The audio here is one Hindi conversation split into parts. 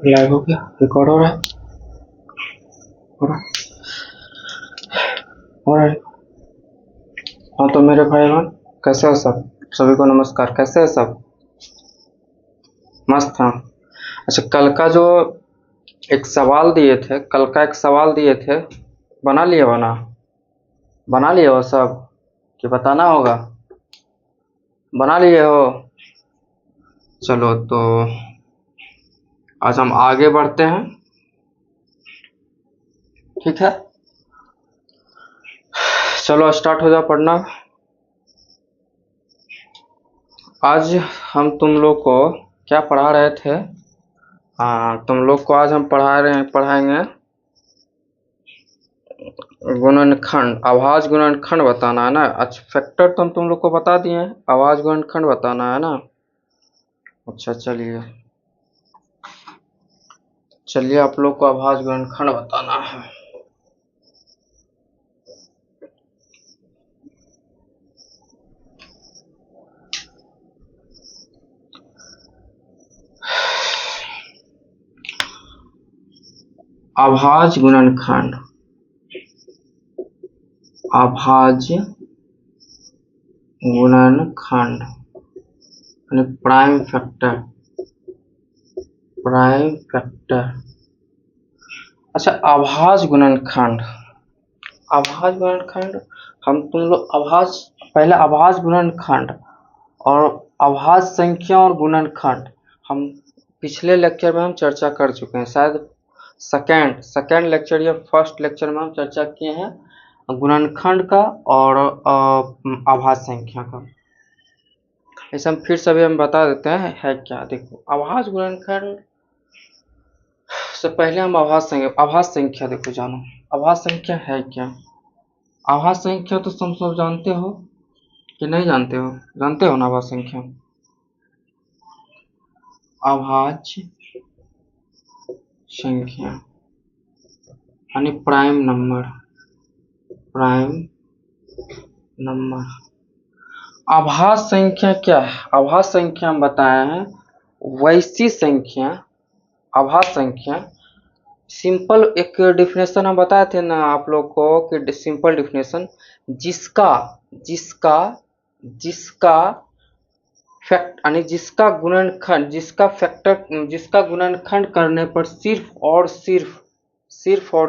लाइव हो गया, रिकॉर्ड हो रहा है, हो रहा है, हो रहा है। हाँ तो मेरे भाई बहन कैसे हो सब? सभी को नमस्कार। कैसे है सब? मस्त। हाँ अच्छा, कल का जो एक सवाल दिए थे, कल का एक सवाल दिए थे, बना लिए? बना लिए हो सब कि बताना होगा? बना लिए हो? चलो तो आज हम आगे बढ़ते हैं, ठीक है? चलो स्टार्ट हो जाओ पढ़ना। आज हम तुम लोग को क्या पढ़ा रहे थे? हाँ, तुम लोग को आज हम पढ़ाएंगे गुणनखंड, आभाज्य गुणनखंड बताना है ना। अच्छा, फैक्टर तो हम तुम लोग को बता दिए हैं, आभाज्य गुणनखंड बताना है ना। अच्छा चलिए, आप लोग को आभाज्य गुणनखंड बताना है। आभाज्य गुणनखंड, आभाज्य गुणनखंड यानी प्राइम फैक्टर, प्राइम फैक्टर। अच्छा, आभाज्य गुणनखंड, आभाज्य गुणनखंड हम तुम लोग पहले आभाज्य गुणनखंड और आभाज्य संख्या और गुणनखंड हम पिछले लेक्चर में हम चर्चा कर चुके हैं। शायद सेकेंड लेक्चर या फर्स्ट लेक्चर में हम चर्चा किए हैं गुणनखंड का और आभाज्य संख्या का। ऐसे हम फिर से हम बता देते हैं है क्या। देखो, आभाज्य गुणनखंड से पहले हम आभाज्य संख्या देखो जानो, आभाज्य संख्या है क्या? आभाज्य संख्या तो तुम सब जानते हो कि नहीं जानते हो? जानते हो ना आभाज्य संख्या? आभाज्य संख्या यानी प्राइम नंबर, प्राइम नंबर। आभाज्य संख्या क्या है? आभाज्य संख्या हम बताए हैं वैसी संख्या, आभाज्य संख्या सिंपल एक डेफिनेशन हम बताए थे ना आप लोग को कि सिंपल डेफिनेशन जिसका जिसका जिसका फैक्ट यानी जिसका गुणनखंड, जिसका फैक्टर, जिसका गुणनखंड करने पर सिर्फ और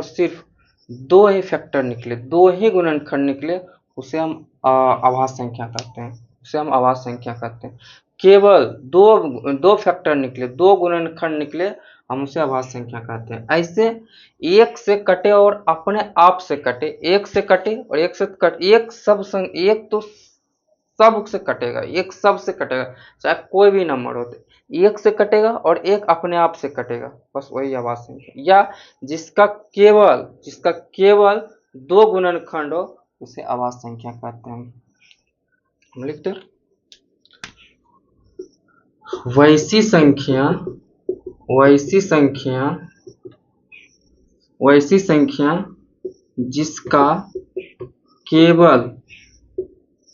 सिर्फ दो ही फैक्टर निकले, दो ही गुणनखंड निकले, उसे हम आभाज्य संख्या कहते हैं, उसे हम आभाज्य संख्या कहते हैं। केवल दो फैक्टर निकले, दो गुणनखंड निकले, हम उसे आभाज्य संख्या कहते हैं। ऐसे एक से कटे और अपने आप से कटे, एक से कटे और एक से कट, एक तो सब से कटेगा, एक सब से कटेगा, चाहे कोई भी नंबर हो, एक से कटेगा और एक अपने आप से कटेगा, बस वही आभाज्य संख्या। या जिसका केवल दो गुणनखंड हो, उसे आभाज्य संख्या कहते हैं। हम लिखते हैं वैसी संख्या, वैसी संख्या, वैसी संख्या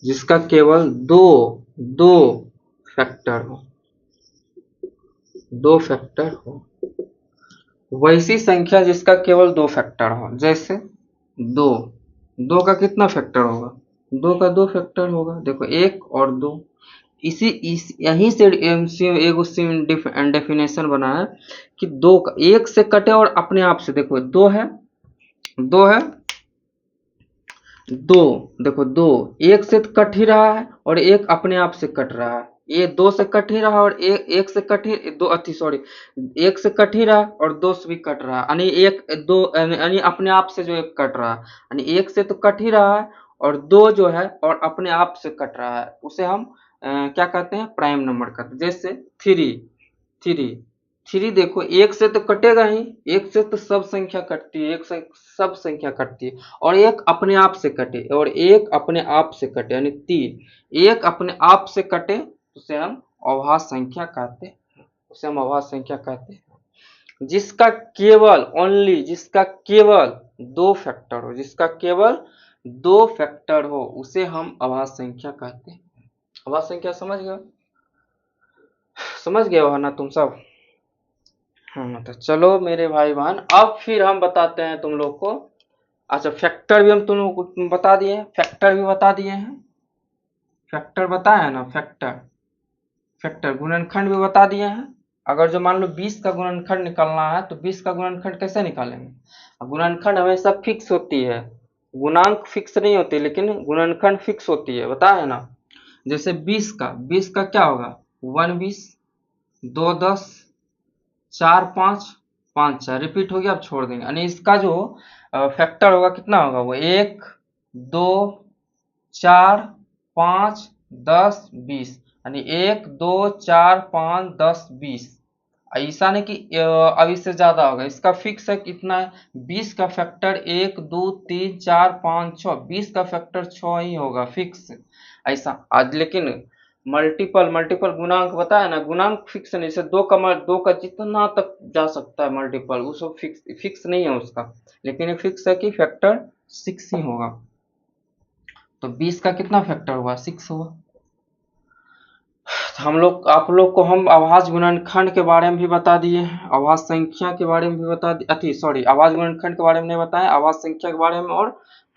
जिसका केवल दो फैक्टर हो, दो फैक्टर हो। वैसी संख्या जिसका केवल दो फैक्टर हो, जैसे दो का कितना फैक्टर होगा? दो का दो फैक्टर होगा। देखो, एक और दो, यहीं से एगो डेफिनेशन बना है कि दो का एक से कटे और अपने आप से। देखो दो है, देखो दो एक से कट ही रहा है और एक अपने आप से कट रहा है। ये दो से कट ही रहा और एक से कट ही एक से कट ही रहा और दो से भी कट रहा, यानी एक दो यानी अपने आप से जो एक कट रहा है, यानी एक से तो कट ही रहा है और दो जो है और अपने आप से कट रहा है, उसे हम क्या कहते हैं? प्राइम नंबर कहते हैं। जैसे थ्री थ्री देखो, एक से तो कटेगा ही, एक से तो सब संख्या कटती है, एक से सब संख्या कटती है, और एक अपने आप से कटे और एक अपने आप से कटे, यानी तीन, एक अपने आप से कटे, उसे हम अभाज्य संख्या कहते हैं, उसे हम अभाज्य संख्या कहते हैं। जिसका केवल दो फैक्टर हो, जिसका केवल दो फैक्टर हो, उसे हम अभाज्य संख्या कहते हैं। अभाज्य संख्या समझ गए हो ना तुम सब? हाँ तो चलो मेरे भाई बहन, अब फिर हम बताते हैं तुम लोग को। अच्छा फैक्टर भी हम तुम लोग को बता दिए हैं, फैक्टर भी बता दिए हैं, फैक्टर बताया है ना, फैक्टर, फैक्टर गुणनखंड भी बता दिए हैं। अगर जो मान लो 20 का गुणनखंड निकालना है तो 20 का गुणनखंड कैसे निकालेंगे? गुणनखंड हमेशा फिक्स होती है, गुणांक फिक्स नहीं होती, लेकिन गुणनखंड फिक्स होती है, बताया है ना। जैसे 20 का क्या होगा, 1 20, 2 10, 4 5, 5 4 रिपीट हो गया, अब छोड़ देंगे। यानी इसका जो फैक्टर होगा कितना होगा, वो 1 2 4 5 10 20, यानी 1 2 4 5 10 20। ऐसा नहीं कि अब इससे ज्यादा होगा, इसका फिक्स है कितना है, 20 का फैक्टर 1 2 3 4 5 6, 20 का फैक्टर 6 ही होगा फिक्स। ऐसा आज लेकिन मल्टीपल मल्टीपल गुणांक बताया ना, गुणांक फिक्स नहीं, जैसे दो का जितना तक जा सकता है मल्टीपल, वो सब फिक्स फिक्स नहीं है उसका, लेकिन ये फिक्स है कि फैक्टर 6 ही होगा। तो 20 का कितना फैक्टर हुआ, 6 हुआ। हम लोग आप लोग को हम अभाज्य गुणनखंड के बारे में भी बता दिए हैं, अभाज्य संख्या के बारे में भी बता दिए, अति सॉरी अभाज्य गुणनखंड के बारे में नहीं बताया, अभाज्य संख्या के बारे में और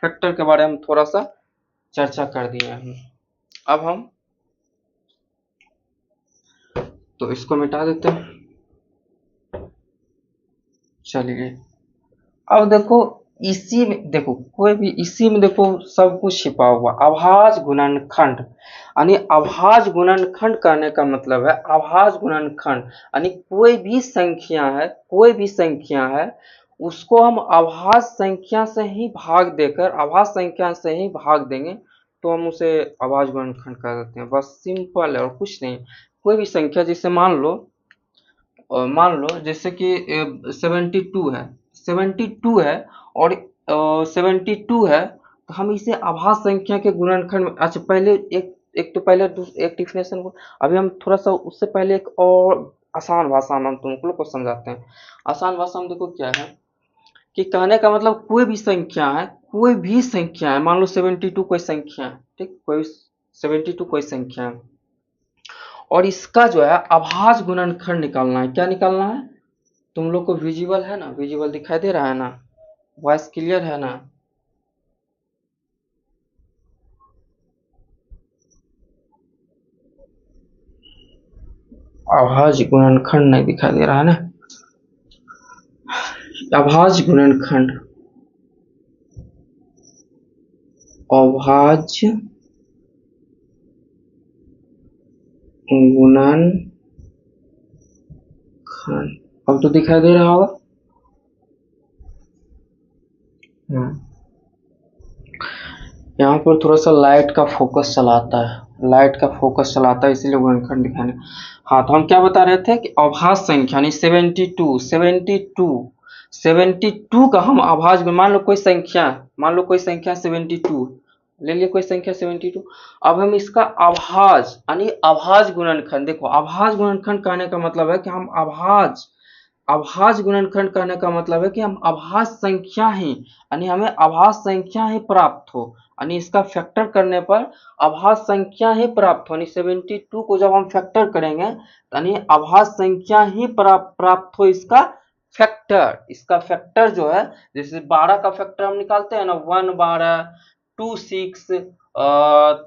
फैक्टर के बारे में थोड़ा सा चर्चा कर दिए हैं। अब हम तो इसको मिटा देते हैं। चलिए अब देखो, इसी में देखो कोई भी, इसी में देखो सब कुछ छिपा हुआ, अभाज्य गुणनखंड। यानी अभाज्य गुणनखंड कहने का मतलब है, अभाज्य गुणनखंड यानी कोई भी संख्या है, कोई भी संख्या है, उसको हम अभाज्य संख्या से ही भाग देकर, अभाज्य संख्या से ही भाग देंगे तो हम उसे अभाज्य गुणनखंड कह देते हैं। बस सिंपल है और कुछ नहीं। कोई भी संख्या, जैसे मान लो जैसे कि 72 है, 72 है और 72 है, तो हम इसे अभाज्य संख्या के गुणनखंड में, अच्छा पहले एक एक तो पहले एक डिफिनेशन को, अभी हम थोड़ा सा उससे पहले एक और आसान भाषा में हम तुम लोग को समझाते हैं। आसान भाषा में देखो क्या है कि कहने का मतलब कोई भी संख्या है, कोई भी संख्या है, मान लो 72 कोई संख्या है, ठीक, कोई 72 कोई संख्या है, और इसका जो है अभाज्य गुणनखंड निकालना है। क्या निकालना है? तुम लोग को विजिबल है ना, विजिबल दिखाई दे रहा है ना, वॉइस क्लियर है ना? अभाज्य गुणनखंड नहीं दिखाई दे रहा है ना, अभाज्य गुणनखंड, अभाज्य गुणनखंड, अब तो दिखाई दे रहा होगा। यहाँ पर थोड़ा सा लाइट का फोकस चलाता है, लाइट का फोकस चलाता है, इसीलिए गुणनखंड दिखाने। हाँ तो हम क्या बता रहे थे कि अभाज्य संख्या यानी 72 का हम अभाज्य, मान लो कोई संख्या, मान लो कोई संख्या 72 ले लिए, कोई संख्या 72, अब हम इसका अभाज्य यानी अभाज्य गुणनखंड, देखो अभाज्य गुणनखंड कहने का मतलब है कि हम अभाज्य गुणनखंड कहने का मतलब है कि हम अभाज्य संख्या ही, यानी हमें अभाज्य संख्या ही प्राप्त हो, यानी इसका फैक्टर करने पर अभाज्य संख्या ही प्राप्त हो, यानी 72 को जब हम फैक्टर करेंगे यानी अभाज्य संख्या ही प्राप्त हो, इसका फैक्टर, इसका फैक्टर जो है, जैसे 12 का फैक्टर हम निकालते हैं ना, 1 12 2 6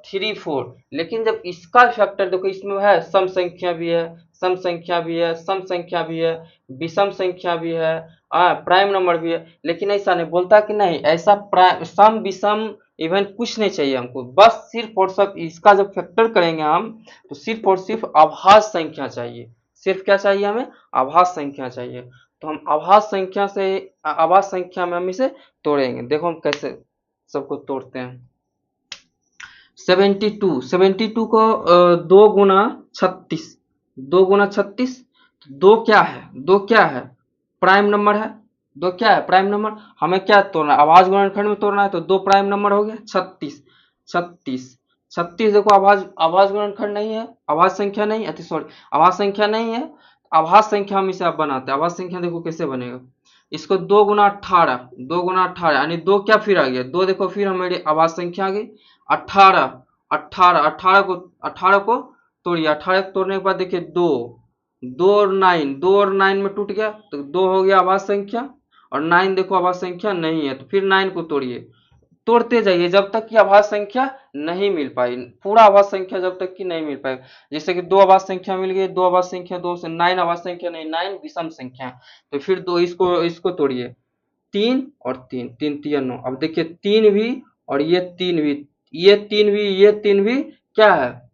3 4, लेकिन जब इसका फैक्टर देखो, इसमें है सम संख्या भी है, सम संख्या भी है, सम संख्या भी है, विषम संख्या भी है, प्राइम नंबर भी है, लेकिन ऐसा नहीं बोलता कि नहीं ऐसा प्राइम सम विषम इवन कुछ नहीं चाहिए हमको, बस सिर्फ और सिर्फ इसका जब फैक्टर करेंगे हम तो सिर्फ और सिर्फ अभाज्य संख्या चाहिए, सिर्फ क्या चाहिए हमें, अभाज्य संख्या चाहिए। तो हम अभाज्य संख्या से, अभाज्य संख्या में हम इसे तोड़ेंगे, देखो हम कैसे सबको तोड़ते हैं। 72 को 2 गुना 36, 2 गुना 36, दो क्या है, दो क्या है, प्राइम नंबर है, दो क्या है, प्राइम नंबर। हमें क्या तोड़ना है, अभाज्य गुणनखंड में तोड़ना है, तो दो प्राइम नंबर हो गया 36, 36 36 देखो अभाज्य गुणनखंड नहीं है, अभाज्य संख्या नहीं है, सॉरी अभाज्य संख्या नहीं है, अभाज्य संख्या हम इसे अब बनाते हैं। अभाज्य संख्या देखो कैसे बनेगा, इसको 2 गुना 18, 2 गुना 18 यानी दो क्या फिर आ गया, दो देखो फिर हमारी अभाज्य संख्या आ गई 18, 18 को तोड़िए, 18 को तोड़ने के बाद देखिए 2 2 और 9, 2 और 9 में टूट गया तो 2 हो गया आभाज्य संख्या, और 9 देखो आभाज्य संख्या नहीं है, तो फिर 9 को तोड़िए, तोड़ते जाइए जब तक कि आभाज्य संख्या नहीं मिल पाई, पूरा आभाज्य संख्या जब तक कि नहीं मिल पाई। जैसे कि 2 आभाज्य संख्या मिल गई, 2 आभाज्य संख्या 2 से 9 आभाज्य संख्या नहीं, 9 विषम संख्या, तो फिर दो इसको तोड़िए, 3 और 3, 3 तिया 9। अब देखिए 3 भी और ये 3 भी, ये 3 भी क्या है,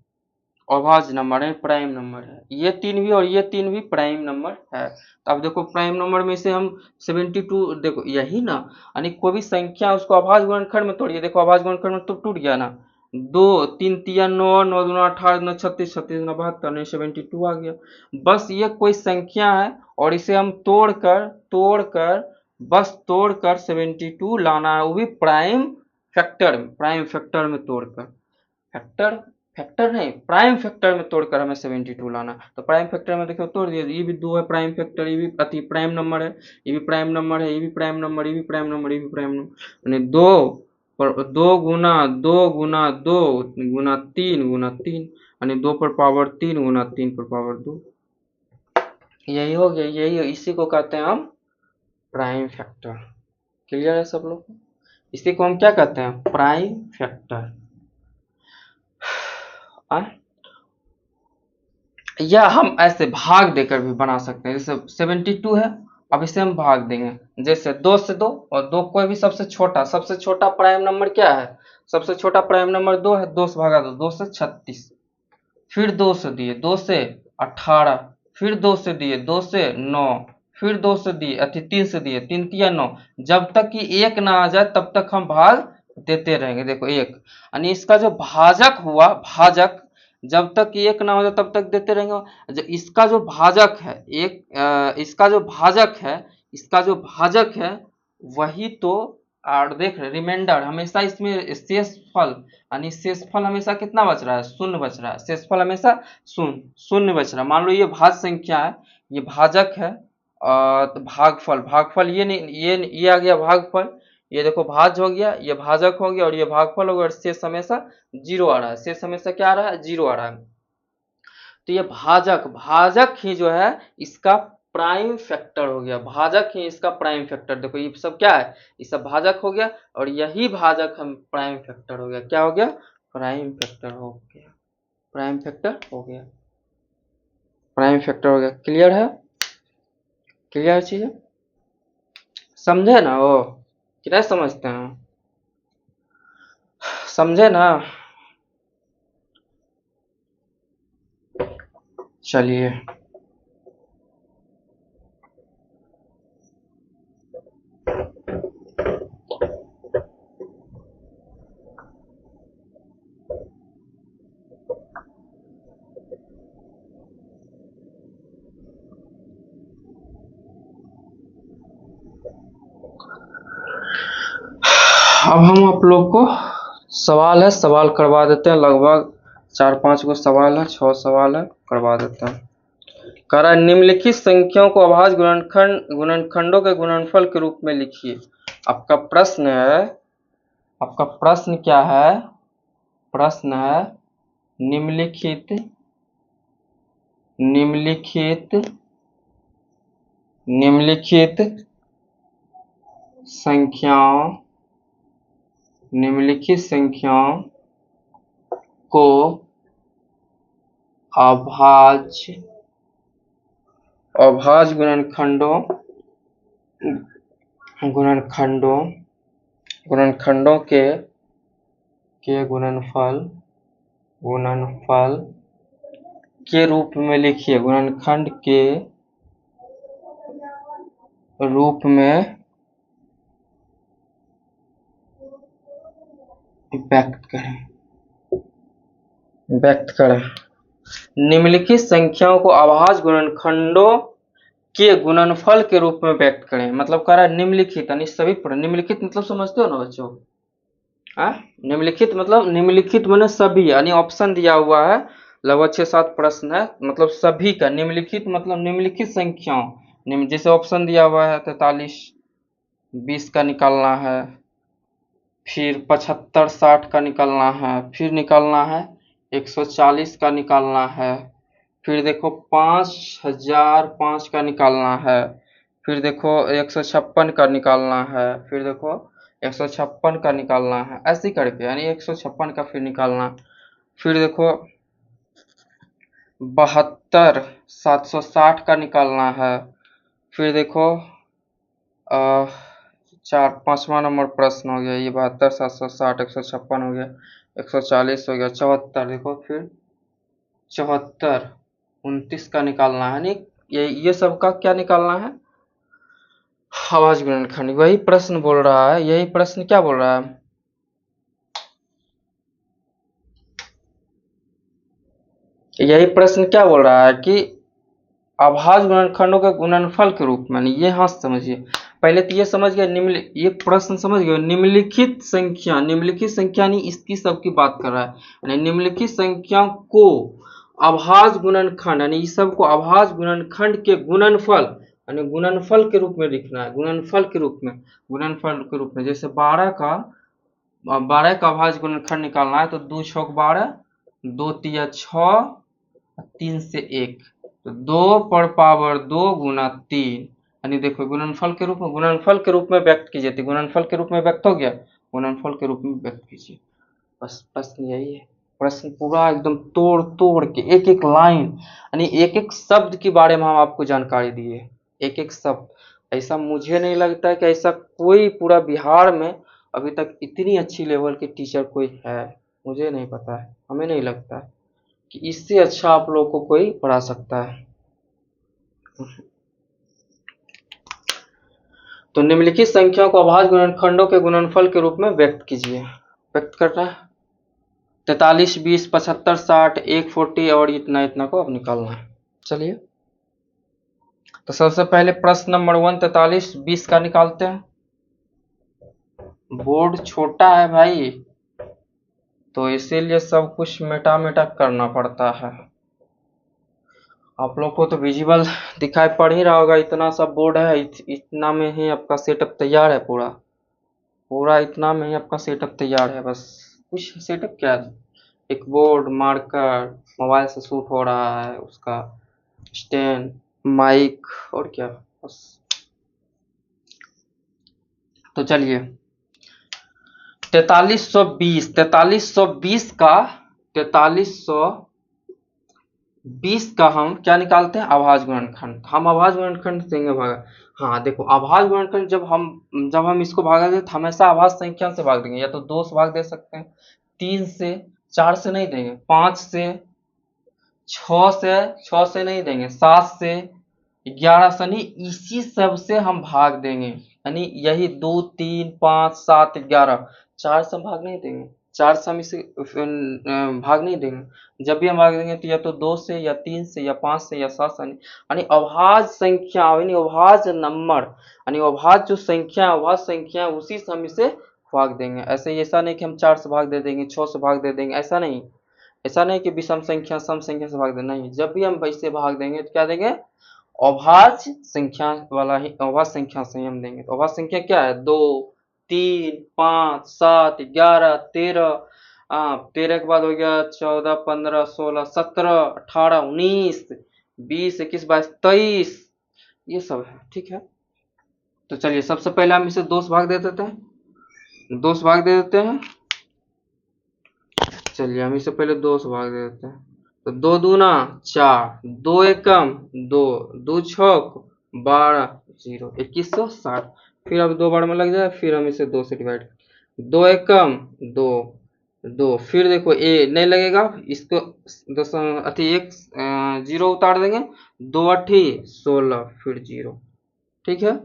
अभाज्य नंबर है, प्राइम नंबर है। ये 3 भी और ये 3 भी प्राइम नंबर है। तो अब देखो प्राइम नंबर में से हम 72, देखो यही ना, यानी कोई भी संख्या उसको अभाज्य गुणनखंड में तोड़िए, देखो अभाज्य गुणनखंड में तो टूट गया ना, 2 3 तिया 9, 9 दूना 18, 9 36, 36 दूना 72, 72 आ गया। बस ये कोई संख्या है और इसे हम तोड़कर बस तोड़कर 72 लाना है, वो भी प्राइम फैक्टर में तोड़कर, फैक्टर फैक्टर नहीं प्राइम फैक्टर में तोड़कर हमें 72 लाना। तो प्राइम फैक्टर में देखो तोड़ दिया, ये भी 2 है प्राइम फैक्टर, ये भी अति प्राइम नंबर है, ये भी प्राइम नंबर है, ये भी प्राइम नंबर, ये भी प्राइम नंबर, ये भी प्राइम नंबर, यानी 2 पर 2 गुना 2 गुना 3 गुना 3, यानी 2 पर पावर 3 गुना 3 पर पावर 2, यही हो गया, यही इसी को कहते हैं हम प्राइम फैक्टर। क्लियर है सब लोग को? इसी को हम क्या कहते हैं, प्राइम फैक्टर। या हम ऐसे भाग देकर भी बना सकते हैं, जैसे 72 है, अब इसे हम भाग देंगे, जैसे 2 से 2, और 2 कोई भी सबसे छोटा प्राइम नंबर क्या है, सबसे छोटा प्राइम नंबर 2 है, 2 से भागा दो, 2 से 36, फिर 2 से दिए, 2 से 18, फिर 2 से दिए, 2 से 9, फिर 2 से दिए, 3 से दिए, 3 तिया 9, जब तक कि 1 ना आ जाए तब तक हम भाग देते रहेंगे। देखो 1, यानी इसका जो भाजक हुआ, भाजक जब तक 1 ना हो जाए तब तक देते रहेंगे। इसका जो भाजक है इसका जो भाजक है वही तो, और देख रहे रिमाइंडर हमेशा इसमें शेषफल, यानी शेषफल हमेशा कितना बच रहा है, शून्य बच रहा है, शेषफल हमेशा शून्य बच रहा है। मान लो ये भाज्य संख्या है, ये भाजक है, तो भागफल ये नहीं, ये आ गया भागफल, ये देखो भाज्य हो गया, ये भाजक हो गया और ये भागफल हो गया, और शेष हमेशा 0 आ रहा है, शेष हमेशा क्या आ रहा है, 0 आ रहा है। तो ये भाजक ही जो है इसका प्राइम फैक्टर हो गया, भाजक ही इसका प्राइम फैक्टर। देखो ये सब क्या है, ये सब भाजक हो गया और यही भाजक हम प्राइम फैक्टर हो गया, क्या हो गया, प्राइम फैक्टर हो गया, प्राइम फैक्टर हो गया, प्राइम फैक्टर हो गया। क्लियर है, क्लियर चीज है, समझे ना वो कि नहीं समझते हैं, समझे ना? चलिए अब हम आप लोग को सवाल है, सवाल करवा देते हैं, लगभग 4-5 गो सवाल है, 6 सवाल है, करवा देते हैं। कह रहा है निम्नलिखित संख्याओं को अभाज्य गुणनखंडों के गुणनफल के रूप में लिखिए। आपका प्रश्न है, आपका प्रश्न क्या है, प्रश्न है निम्नलिखित निम्नलिखित निम्नलिखित संख्याओं को अभाज्य गुणनखंडों के गुणनफल के रूप में लिखिए, गुणनखंड के रूप में व्यक्त करें। निम्नलिखित संख्याओं को अभाज्य गुणनखंडों के गुणनफल के रूप में व्यक्त करें, मतलब कह रहा है निम्नलिखित, यानी सभी निम्नलिखित मतलब समझते हो ना बच्चों, निम्नलिखित माने सभी, यानी ऑप्शन दिया हुआ है, लगभग 6-7 प्रश्न है, मतलब सभी का, निम्नलिखित मतलब निम्नलिखित संख्याओं, जैसे ऑप्शन दिया हुआ है 43 20 का निकालना है, फिर 75 60 का निकालना है, फिर निकालना है 140 का निकालना है, फिर देखो 5005 का निकालना है, फिर देखो 156 का निकालना है, फिर देखो 156 का निकालना है, ऐसे ही करके यानी 156 का फिर निकालना, फिर देखो 72760 का निकालना है, फिर देखो चार पांचवा नंबर प्रश्न हो गया ये 72 760 156 हो गया, 140 हो गया, 74 देखो, फिर 74 29 का निकालना है, नहीं ये सब का क्या निकालना है, आवाज गुणनखंड। वही प्रश्न बोल रहा है, यही प्रश्न क्या बोल रहा है, यही प्रश्न क्या बोल रहा है कि अभाज्य गुणनखंडों के गुणनफल के रूप में, ये हाँ समझिए, पहले तो ये समझ गए, ये प्रश्न समझ गए, निम्नलिखित संख्या नहीं इसकी सबकी बात कर रहा है, यानी निम्नलिखित संख्या को अभाज्य गुणनखंड यानी इस सब को अभाज्य गुणनखंड के गुणनफल यानी गुणनफल के रूप में लिखना है, गुणनफल के रूप में जैसे 12 का अभाज्य गुणनखंड निकालना है तो 2 छौक 12, 2 तिया 6, 3 से 1, तो 2 पर पावर 2 गुना 3, यानी देखो गुणनफल के रूप में व्यक्त कीजिए, तो गुणनफल के रूप में व्यक्त हो गया, गुणनफल के रूप में व्यक्त कीजिए, बस प्रश्न यही है। प्रश्न पूरा एकदम तोड़ तोड़ के एक एक लाइन यानी एक एक शब्द के बारे में हम आपको जानकारी दिए, एक एक शब्द, ऐसा मुझे नहीं लगता है कि ऐसा कोई पूरा बिहार में अभी तक इतनी अच्छी लेवल के टीचर कोई है, मुझे नहीं पता है, हमें नहीं लगता है कि इससे अच्छा आप लोग को कोई पढ़ा सकता है। तो निम्नलिखित संख्या को अभाज्य गुणनखंडों के गुणनफल के रूप में व्यक्त कीजिए, व्यक्त करना है 43 20 75 60 140 और इतना को अब निकालना है। चलिए तो सबसे पहले प्रश्न नंबर 1 43 20 का निकालते हैं, बोर्ड छोटा है भाई तो इसीलिए सब कुछ मेटा मेटा करना पड़ता है, आप लोग को तो विजिबल दिखाई पड़ ही रहा होगा, इतना सा बोर्ड है, इतना में ही आपका सेटअप तैयार है, पूरा इतना में ही आपका सेटअप तैयार है, बस कुछ सेटअप क्या है, एक बोर्ड मार्कर, मोबाइल से शूट हो रहा है उसका स्टैंड, माइक और क्या बस। तो चलिए 4320 का हम क्या निकालते हैं, अभाज्य गुणनखंड, हम अभाज्य गुणनखंड देंगे भागा, हाँ देखो अभाज्य गुणनखंड जब हम इसको भागा दें तो हमेशा अभाज्य संख्या से भाग देंगे, या तो 2 से भाग दे सकते हैं, 3 से, 4 से नहीं देंगे, 5 से, 6 से नहीं देंगे, 7 से, 11 से नहीं, इसी सब से हम भाग देंगे, यानी यही 2 3 5 7 11, 4 से भाग नहीं देंगे, 4 से हम इसे भाग नहीं देंगे, जब भी हम भाग देंगे तो या तो 2 से या 3 से या 5 से या 7 से, यानी अभाज्य संख्या यानी अभाज्य नंबर यानी अभाज्य जो संख्या अभाज्य संख्या उसी से हम इसे भाग देंगे, ऐसा नहीं कि हम 4 से भाग दे देंगे, 6 से भाग दे देंगे, ऐसा नहीं कि विषम संख्या सम संख्या से भाग देना, नहीं, जब भी हम वैसे भाग देंगे तो क्या देंगे, अभाज्य संख्या वाला ही अभाज्य संख्या से ही हम देंगे, तो अभाज्य संख्या क्या है, 2 3 5 7 11 13, 13 के बाद हो गया 14 15 16 17 18 19 20 21 22 23, ये सब है, ठीक है। तो चलिए सबसे पहले हम इसे 2 से भाग दे देते हैं, चलिए हम इसे पहले 2 से भाग दे देते हैं, तो 2 दूना 4, 2 एकम 2, 2 छौक 12 0 2160, फिर अब 2 बार में लग जाए, फिर हम इसे 2 से डिवाइड, 2 एकम 2 2, फिर देखो ए नहीं लगेगा, इसको एक 0 उतार देंगे, 2 8 16 फिर 0, ठीक है,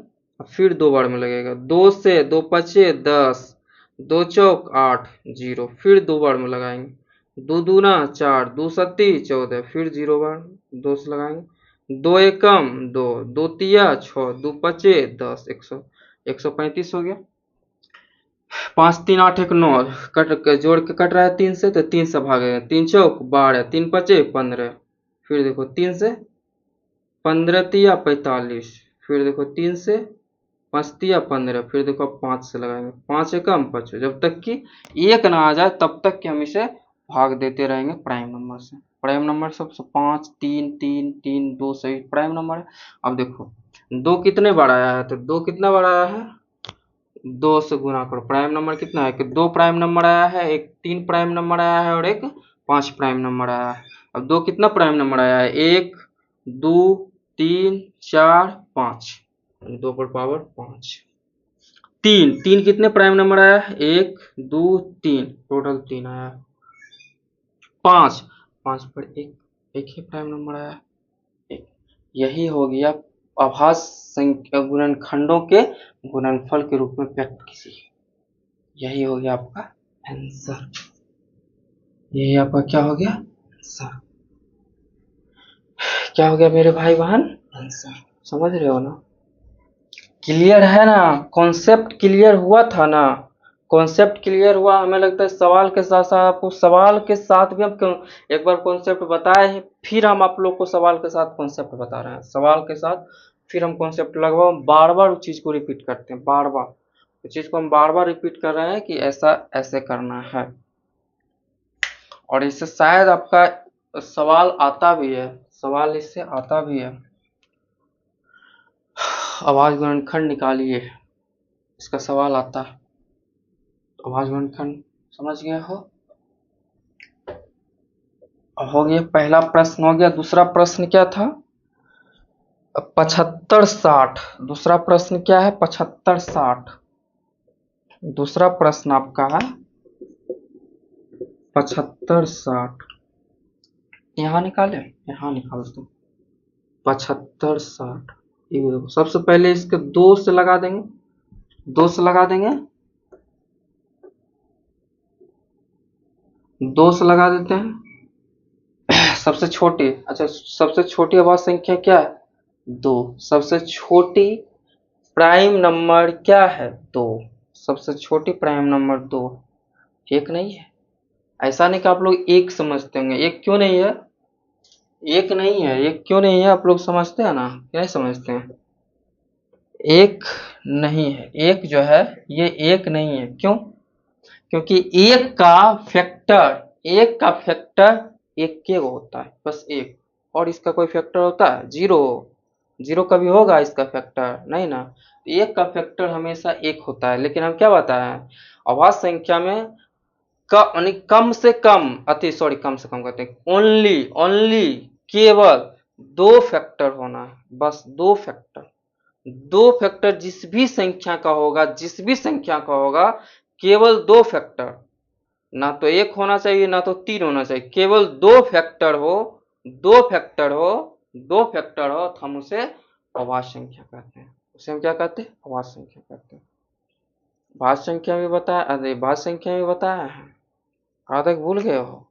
फिर 2 बार में लगेगा, 2 से 2 5 10, 2 चौक 8 0, फिर 2 बार में लगाएंगे, 2 दूना 4, 2 सत्ती 14, फिर 0 बार 2 से लगाएंगे, 2 एकम 2, 2 तिया 6, 2 पचे 10, 135 हो गया, 5 3 8 1 9, जोड़ के कट रहा है 3 से, तो 3 से भागेगा, 3 चौक 12, 3 पचे 15, फिर देखो 3 से 15 तिया 45, फिर देखो 3 से 5 तिया 15, फिर देखो 5 से लगाएंगे, 5 एकम 5, जब तक कि 1 ना आ जाए तब तक कि हम इसे भाग देते रहेंगे प्राइम नंबर से। प्राइम नंबर सबसे 5 3 3 3 2 सही प्राइम नंबर है। अब देखो 2 कितने बार आया है, तो 2 कितना बार आया है, 2 से गुना करो। प्राइम नंबर कितना है कि 2 प्राइम नंबर आया है, एक 3 प्राइम नंबर आया है और एक 5 प्राइम नंबर आया है। अब 2 कितना प्राइम नंबर आया है, 1 2 3 4 5, 2 पर पावर 5। 3 कितने प्राइम नंबर आया है, 1 2 3, टोटल 3 आया है। 5 5 पर एक ही प्राइम नंबर आया है, एक। यही हो गया अभाज्य संख्या गुणनखंडों के गुणनफल के रूप में व्यक्त कीजिए। यही हो गया आपका आंसर। यही आपका क्या हो गया आंसर। क्या हो गया मेरे भाई बहन, आंसर। समझ रहे हो ना, क्लियर है ना, कॉन्सेप्ट क्लियर हुआ था ना, कॉन्सेप्ट क्लियर हुआ। हमें लगता है सवाल के साथ साथ आपको सवाल के साथ भी हम एक बार कॉन्सेप्ट बताए हैं, फिर हम आप लोग को सवाल के साथ कॉन्सेप्ट बता रहे हैं, सवाल के साथ फिर हम कॉन्सेप्ट लगभग बार बार उस चीज को रिपीट करते हैं, बार बार उस चीज को हम बार बार रिपीट कर रहे हैं कि ऐसा ऐसे करना है। और इससे शायद आपका सवाल आता भी है, सवाल इससे आता भी है। आवाज गुणनखंड निकालिए, इसका सवाल आता है। आवाज गुणनखंड समझ गए हो गया, पहला प्रश्न हो गया। दूसरा प्रश्न क्या था, 75 60। दूसरा प्रश्न क्या है, 75 60। दूसरा प्रश्न आपका है 75 60। यहाँ निकाले, यहाँ निकाल दो 75 60। ये देखो सबसे पहले इसके 2 से लगा देंगे, 2 से लगा देंगे, 2 से लगा देते हैं। सबसे छोटी, अच्छा सबसे छोटी अभाज्य संख्या क्या है, 2। सबसे छोटी प्राइम नंबर क्या है, 2। सबसे छोटी प्राइम नंबर 2, एक नहीं है। ऐसा नहीं कि आप लोग एक समझते होंगे, एक क्यों नहीं है, एक नहीं है, एक क्यों नहीं है, आप लोग समझते हैं ना, क्या समझते हैं, एक नहीं है, एक जो है ये एक नहीं है। क्यों, क्योंकि एक का फैक्टर, एक का फैक्टर एक के होता है, बस एक। और इसका कोई फैक्टर होता है, जीरो, जीरो कभी होगा इसका फैक्टर नहीं ना। एक का फैक्टर हमेशा एक होता है। लेकिन हम क्या बताए हैं, अभाज्य संख्या में कम से कम, अति सॉरी कम से कम कहते हैं, ओनली ओनली केवल 2 फैक्टर होना है, बस 2 फैक्टर। 2 फैक्टर जिस भी संख्या का होगा, जिस भी संख्या का होगा, केवल 2 फैक्टर, ना तो 1 होना चाहिए ना तो 3 होना चाहिए, केवल 2 फैक्टर हो, 2 फैक्टर हो, 2 फैक्टर हो तो हम उसे अभाज्य संख्या कहते हैं। उसे हम क्या कहते हैं, अभाज्य संख्या कहते हैं। भाज्य संख्या भी बताया, अरे भाज्य संख्या भी बताया है, आधा भूल गए हो,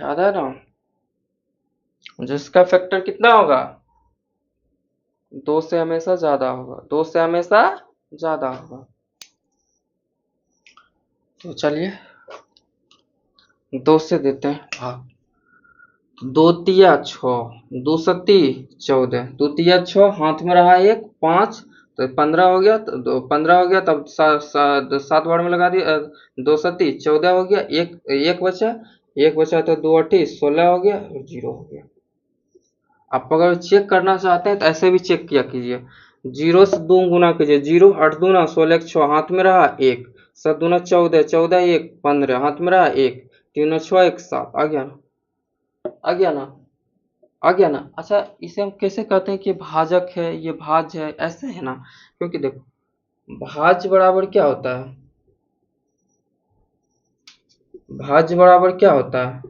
याद है ना, जिसका फैक्टर कितना होगा, 2 से हमेशा ज्यादा होगा, 2 से हमेशा ज्यादा होगा। तो चलिए 2 से देते हैं भाग। 2 तिया 6, 2 सती 14, 2 तिया 6, हाथ में रहा 1 5, तो 15 हो गया, तो 15 हो गया, तब 7 बार में लगा दिया, 2 सती 14 हो गया, एक बचा, एक बचा तो 2 8 16 हो गया और 0 हो गया। आप अगर चेक करना चाहते हैं तो ऐसे भी चेक किया कीजिए, 0 से 2 गुना कीजिए, 0 8 दूना 16 6, हाथ में रहा 1, 7 दूना 14, 14 1 15, हाथ में रहा 1, 3 6 1 7, आ गया ना, आ गया ना, आ गया ना। अच्छा इसे हम कैसे कहते हैं कि भाजक है, ये भाज्य है, ऐसे है ना, क्योंकि देखो भाज्य बराबर क्या होता है, भाज्य बराबर क्या होता है,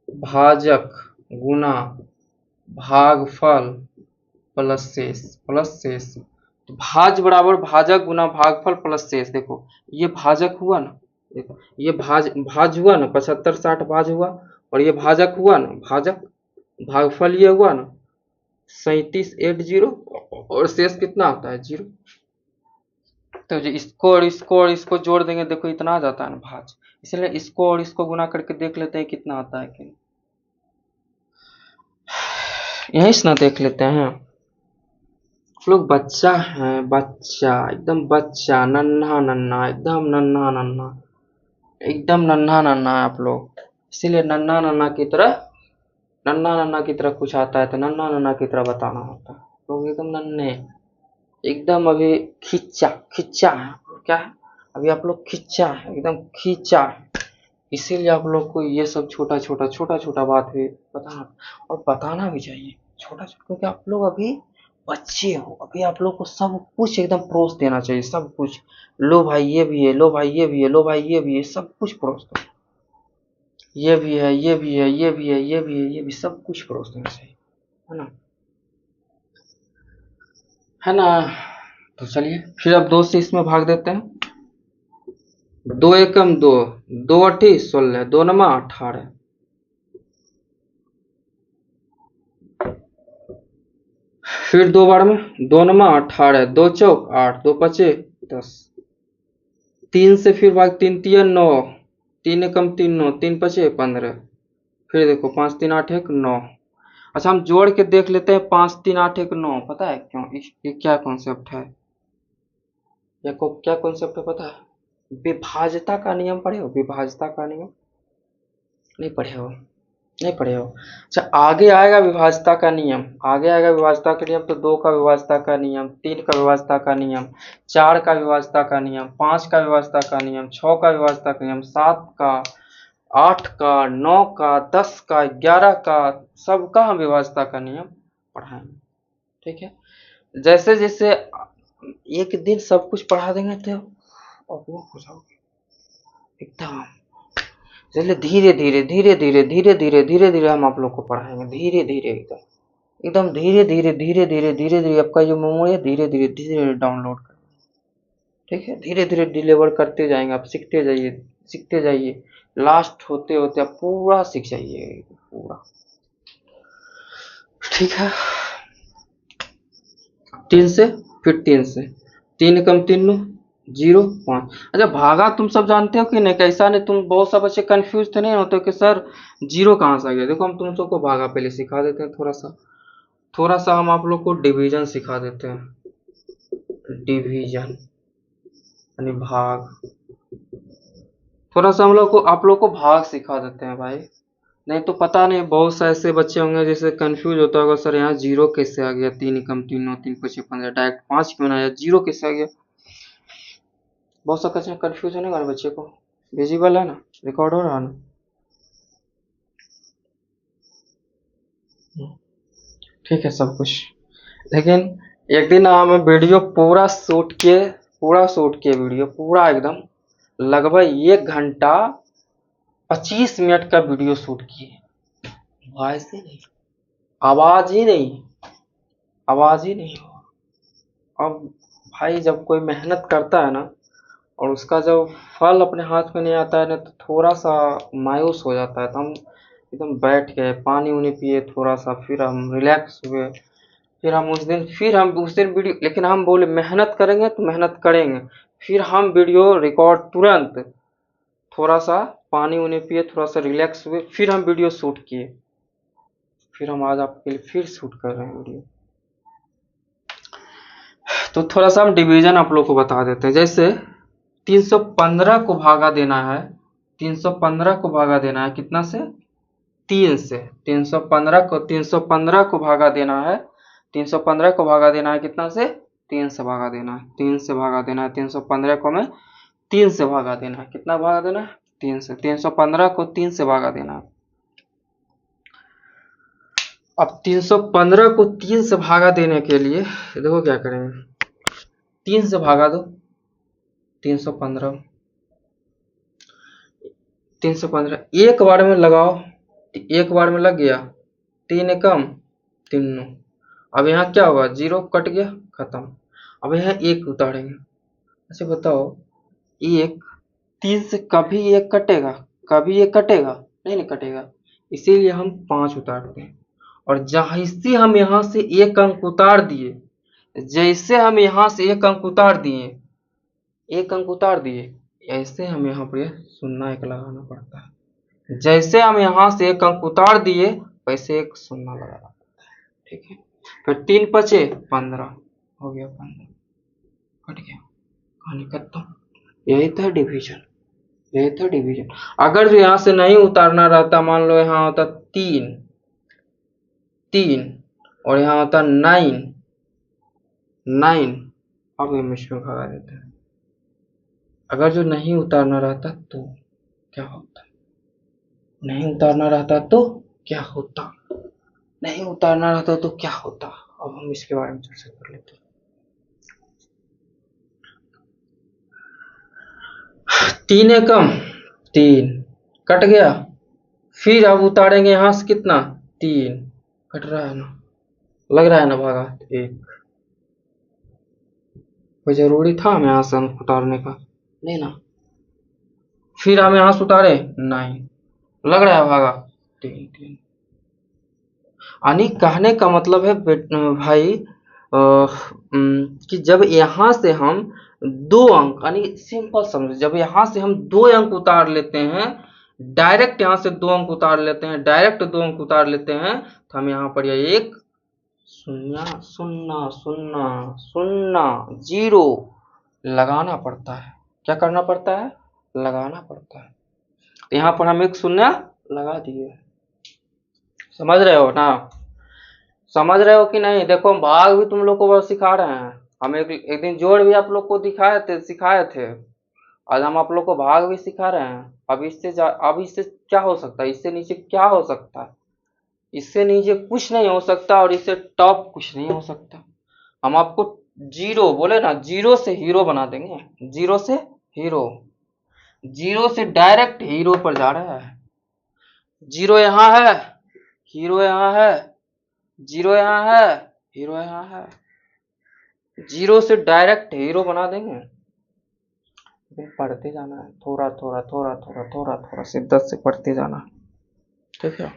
भाजक गुना भागफल प्लस शेष, प्लस शेष। तो भाज्य बराबर भाजक गुना भागफल प्लस शेष। देखो ये भाजक हुआ ना, देखो ये भाज हुआ ना, 75 60 भाज हुआ, और ये भाजक हुआ ना, भाजक, भागफल ये हुआ ना 37 8 0, और शेष कितना आता है 0। तो जो इसको और इसको और इसको जोड़ देंगे, देखो इतना आ जाता है ना भाज, इसलिए इसको और इसको गुना करके देख लेते हैं कितना आता है कि, यही से ना देख लेते हैं। आप लोग बच्चा है, बच्चा एकदम बच्चा, नन्हा नन्हा, एकदम नन्हा नन्हा, एकदम नन्हा नन्हा है आप लोग। इसीलिए नन्ना नन्ना की तरह, नन्ना नन्ना की तरह कुछ आता है तो नन्ना नन्ना की तरह बताना होता है। तो एकदम नन्हे, एकदम अभी खिंचा खिंचा है, क्या है अभी आप लोग खिंचा है, एकदम खींचा है। इसीलिए आप लोग को ये सब छोटा छोटा बात भी बताना, और बताना भी चाहिए छोटा छोटा, क्योंकि आप लोग अभी बच्चे हो, अभी आप लोग को सब कुछ एकदम परोस देना चाहिए, सब कुछ। लो भाई ये भी है, लो भाई ये भी है, लो भाई ये भी है, सब कुछ परोस दो। ये भी है, ये भी है, ये भी है, ये भी है, ये भी, सब कुछ परोस देना चाहिए, है ना, है ना। तो चलिए फिर अब 2 से इसमें भाग देते हैं। 2 एकम 2, 2 अठी 16, 2 नमा 18। फिर 2 बार में, 2 नमा 18, 2 चौक 8, 2 पचे 10। 3 से फिर भाग, 3 तिया 9, 3 एकम 3 9, 3 पचे 15। फिर देखो 5 3 8 1 9। अच्छा हम जोड़ के देख लेते हैं, 5 3 8 1 9। पता है क्यों, ये क्या कॉन्सेप्ट है, या को क्या कॉन्सेप्ट है पता है? विभाज्यता का नियम पढ़े हो, विभाज्यता का नियम नहीं पढ़े हो, नहीं पढ़े हो। अच्छा आगे आएगा विभाज्यता का नियम, आगे आएगा विभाज्यता का नियम, तो 2 का विभाज्यता का नियम, 3 का विभाज्यता का नियम, 4 का विभाज्यता का नियम, 5 का विभाज्यता का नियम, 6 का विभाज्यता का नियम, 7 का, 8 का, 9 का, 10 का, 11 का, सबका हम विभाज्यता का नियम पढ़ाएंगे। ठीक है, जैसे जैसे एक दिन सब कुछ पढ़ा देंगे तो अवगत हो जाओगे एकदम। चलिए धीरे धीरे धीरे धीरे धीरे धीरे धीरे धीरे हम आप लोग को पढ़ाएंगे, धीरे धीरे एकदम, एकदम धीरे धीरे धीरे धीरे धीरे धीरे आपका जो मेमोरी है धीरे धीरे धीरे धीरे डाउनलोड कर, ठीक है, धीरे धीरे डिलीवर करते जाएंगे आप, सीखते जाइए सीखते जाइए, लास्ट होते होते आप पूरा सीख जाइए पूरा। ठीक है, 3 से, फिर 3 से, 3 एकम 3 नो 0 5। अच्छा भागा तुम सब जानते हो कि नहीं, कैसा नहीं, तुम बहुत सा बच्चे कंफ्यूज तो नहीं होते कि सर जीरो कहाँ से आ गया। देखो हम तुम सबको भागा पहले सिखा देते हैं, थोड़ा सा हम आप लोग को डिवीजन सिखा देते हैं, डिवीजन यानी भाग, थोड़ा सा हम लोग को आप लोग को भाग सिखा देते हैं भाई। नहीं तो पता नहीं, बहुत से ऐसे बच्चे होंगे जैसे कंफ्यूज होता होगा, सर यहाँ जीरो कैसे आ गया, 3 एकम 3 9 3 5 15, डायरेक्ट 5 क्यों ना आया, जीरो कैसे आ गया। बहुत सा क्वेश्चन कंफ्यूज होने वाले बच्चे को, विजिबल है ना, रिकॉर्ड हो रहा है ना। ठीक है सब कुछ, लेकिन एक दिन हमें वीडियो पूरा शूट किए वीडियो पूरा एकदम, लगभग 1 घंटा 25 मिनट का वीडियो शूट किए, वॉइस ही नहीं, आवाज ही नहीं, आवाज ही नहीं। अब भाई जब कोई मेहनत करता है ना, और उसका जब फल अपने हाथ में नहीं आता है ना, तो थोड़ा सा मायूस हो जाता है। तो हम एकदम बैठ गए, पानी उनी पिए थोड़ा सा, फिर हम रिलैक्स हुए, फिर हम उस दिन वीडियो, लेकिन हम बोले मेहनत करेंगे तो मेहनत करेंगे, फिर हम वीडियो रिकॉर्ड तुरंत, थोड़ा सा पानी उनी पिए, थोड़ा सा रिलैक्स हुए, फिर हम वीडियो शूट किए, फिर हम आज आपके लिए फिर शूट कर रहे हैं वीडियो। तो थोड़ा सा हम डिवीजन आप लोग को बता देते हैं। जैसे 315 को भागा देना है, 315 को भागा देना है कितना से, 3 से। 315 को भागा देना है, 315 को भागा देना है कितना से, 3 से भागा देना है, 3 से भागा देना है 315 को, हमें 3 से भागा देना है, कितना भागा देना है, 3 से। 315 को 3 से भागा देना है। अब 315 को 3 से भागा देने के लिए देखो क्या करेंगे, 3 से भागा दो, 315, 315 एक बार में लगाओ, एक बार में लग गया, 3 एकम 3 नो। अब यहाँ क्या होगा, जीरो कट गया, खत्म। अब यहाँ एक उतारेंगे। अच्छा बताओ, एक 3 से कभी एक कटेगा, कभी एक कटेगा नहीं, नहीं कटेगा, इसीलिए हम 5 उतारते हैं। और जैसे हम यहाँ से एक अंक उतार दिए, जैसे हम यहाँ से एक अंक उतार दिए, एक अंक उतार दिए, ऐसे हम यहाँ पर शून्य एक लगाना पड़ता है। जैसे हम यहाँ से एक अंक उतार दिए, वैसे एक शून्य लगाना पड़ता है। ठीक है, फिर 3 पचे 15 हो गया, 15 कट गया, कहानी खत्म। यही था डिवीजन। लेते डिवीजन। अगर जो यहाँ से नहीं उतारना रहता, मान लो यहाँ होता 3 और यहाँ होता 9, अब हम इसमें भगा देते हैं। अगर जो नहीं उतारना रहता तो क्या होता, नहीं उतारना रहता तो क्या होता, नहीं उतारना रहता तो क्या होता। अब हम इसके बारे में चर्चा कर लेते हैं। 3 एकम 3 कट गया, फिर अब उतारेंगे यहाँ से कितना 3, कट रहा है ना, लग रहा है ना भागा 1। कोई जरूरी था हमें यहाँ से उतारने का, नहीं ना। फिर हम यहाँ से उतारे 9, लग रहा है भागा 3। यानी कहने का मतलब है भाई कि जब यहाँ से हम 2 अंक, यानी सिंपल समझो, जब यहाँ से हम 2 अंक उतार लेते हैं, डायरेक्ट यहाँ से 2 अंक उतार लेते हैं, डायरेक्ट 2 अंक उतार लेते हैं, तो हम यहाँ पर यह 1 0 0 0 0 0 लगाना पड़ता है। क्या करना पड़ता है, लगाना पड़ता है। तो यहाँ पर हम 1 0 लगा दिए। समझ रहे हो ना, समझ रहे हो कि नहीं। देखो भाग भी तुम लोग को बस सिखा रहे हैं, हम एक दिन जोड़ भी आप लोग को सिखाए थे। आज हम आप लोग को भाग भी सिखा रहे हैं। अब इससे क्या हो सकता है, इससे नीचे क्या हो सकता है, इससे नीचे कुछ नहीं हो सकता, और इससे टॉप कुछ नहीं हो सकता। हम आपको 0 बोले ना, 0 से हीरो बना देंगे, 0 से हीरो, 0 से डायरेक्ट हीरो पर जा रहा है। 0 यहाँ है, हीरो यहाँ है, 0 यहाँ है, हीरो यहाँ है, 0 से डायरेक्ट हीरो बना देंगे। पढ़ते जाना है, थोड़ा थोड़ा थोड़ा थोड़ा थोड़ा थोड़ा शिद्दत से पढ़ते जाना, ठीक है।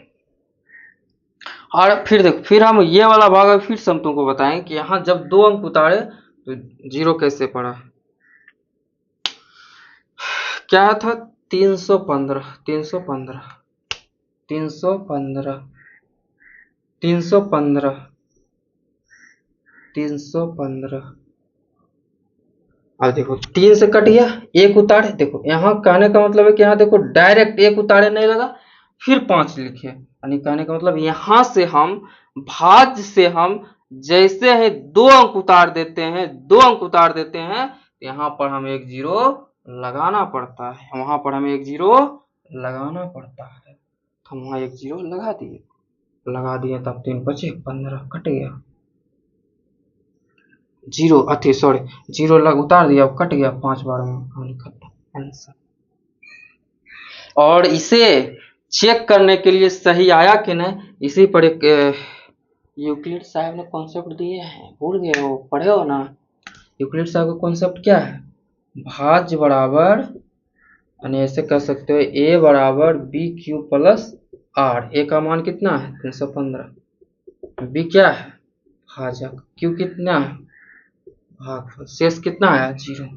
और फिर देखो, फिर हम ये वाला भाग फिर से हम तुमको बताएंगे कि यहाँ जब 2 अंक उतारे तो 0 कैसे पड़ा। क्या था 315 315 315 315 315। अब देखो 3 से कट गया, 1 उतारे। देखो यहाँ कहने का मतलब है कि यहाँ देखो डायरेक्ट 1 उतारे नहीं लगा, फिर 5 लिखे, यानी कहने का मतलब यहाँ से हम भाज्य से हम जैसे ही 2 अंक उतार देते हैं, 2 अंक उतार देते हैं, यहाँ पर हमें 1 0 लगाना पड़ता है, वहां पर हमें 1 0 लगाना पड़ता है। तो हम वहां 1 0 लगा दिए, तब 3 बचे 15, कट गया 0, अति सॉरी 0 उतार दिया, कट गया 5 बार में, खत्म आंसर। और इसे चेक करने के लिए सही आया कि नहीं, इसी पर एक यूक्लिड साहब ने कॉन्सेप्ट दिए हैं, भूल गए हो, पढ़े हो ना। यूक्लिड साहब का कॉन्सेप्ट क्या है, भाज्य बराबर, यानी ऐसे कह सकते हो a बराबर बी क्यू प्लस आर। ए का मान कितना है 315, बी क्या है भाजक, क्यू कितना है भाग, शेष कितना है 0।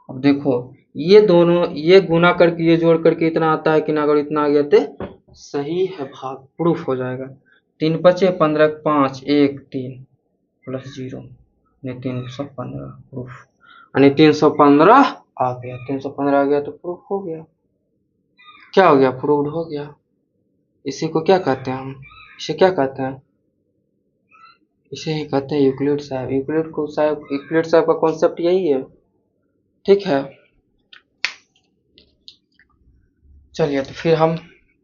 अब देखो ये दोनों, ये गुना करके ये जोड़ करके इतना आता है कि ना, अगर इतना आ गया तो सही है, भाग प्रूफ हो जाएगा। 3 बचे 15, 5 1 3 प्लस 0, 315 प्रूफ, यानी 315 आ गया, 315 आ गया तो प्रूफ हो गया। क्या हो गया, प्रूव्ड हो गया। इसी को क्या कहते हैं हम, इसे क्या कहते हैं, इसे ही कहते हैं यूक्लिड साहब। यूक्लिड साहब का कॉन्सेप्ट यही है, ठीक है। चलिए तो फिर हम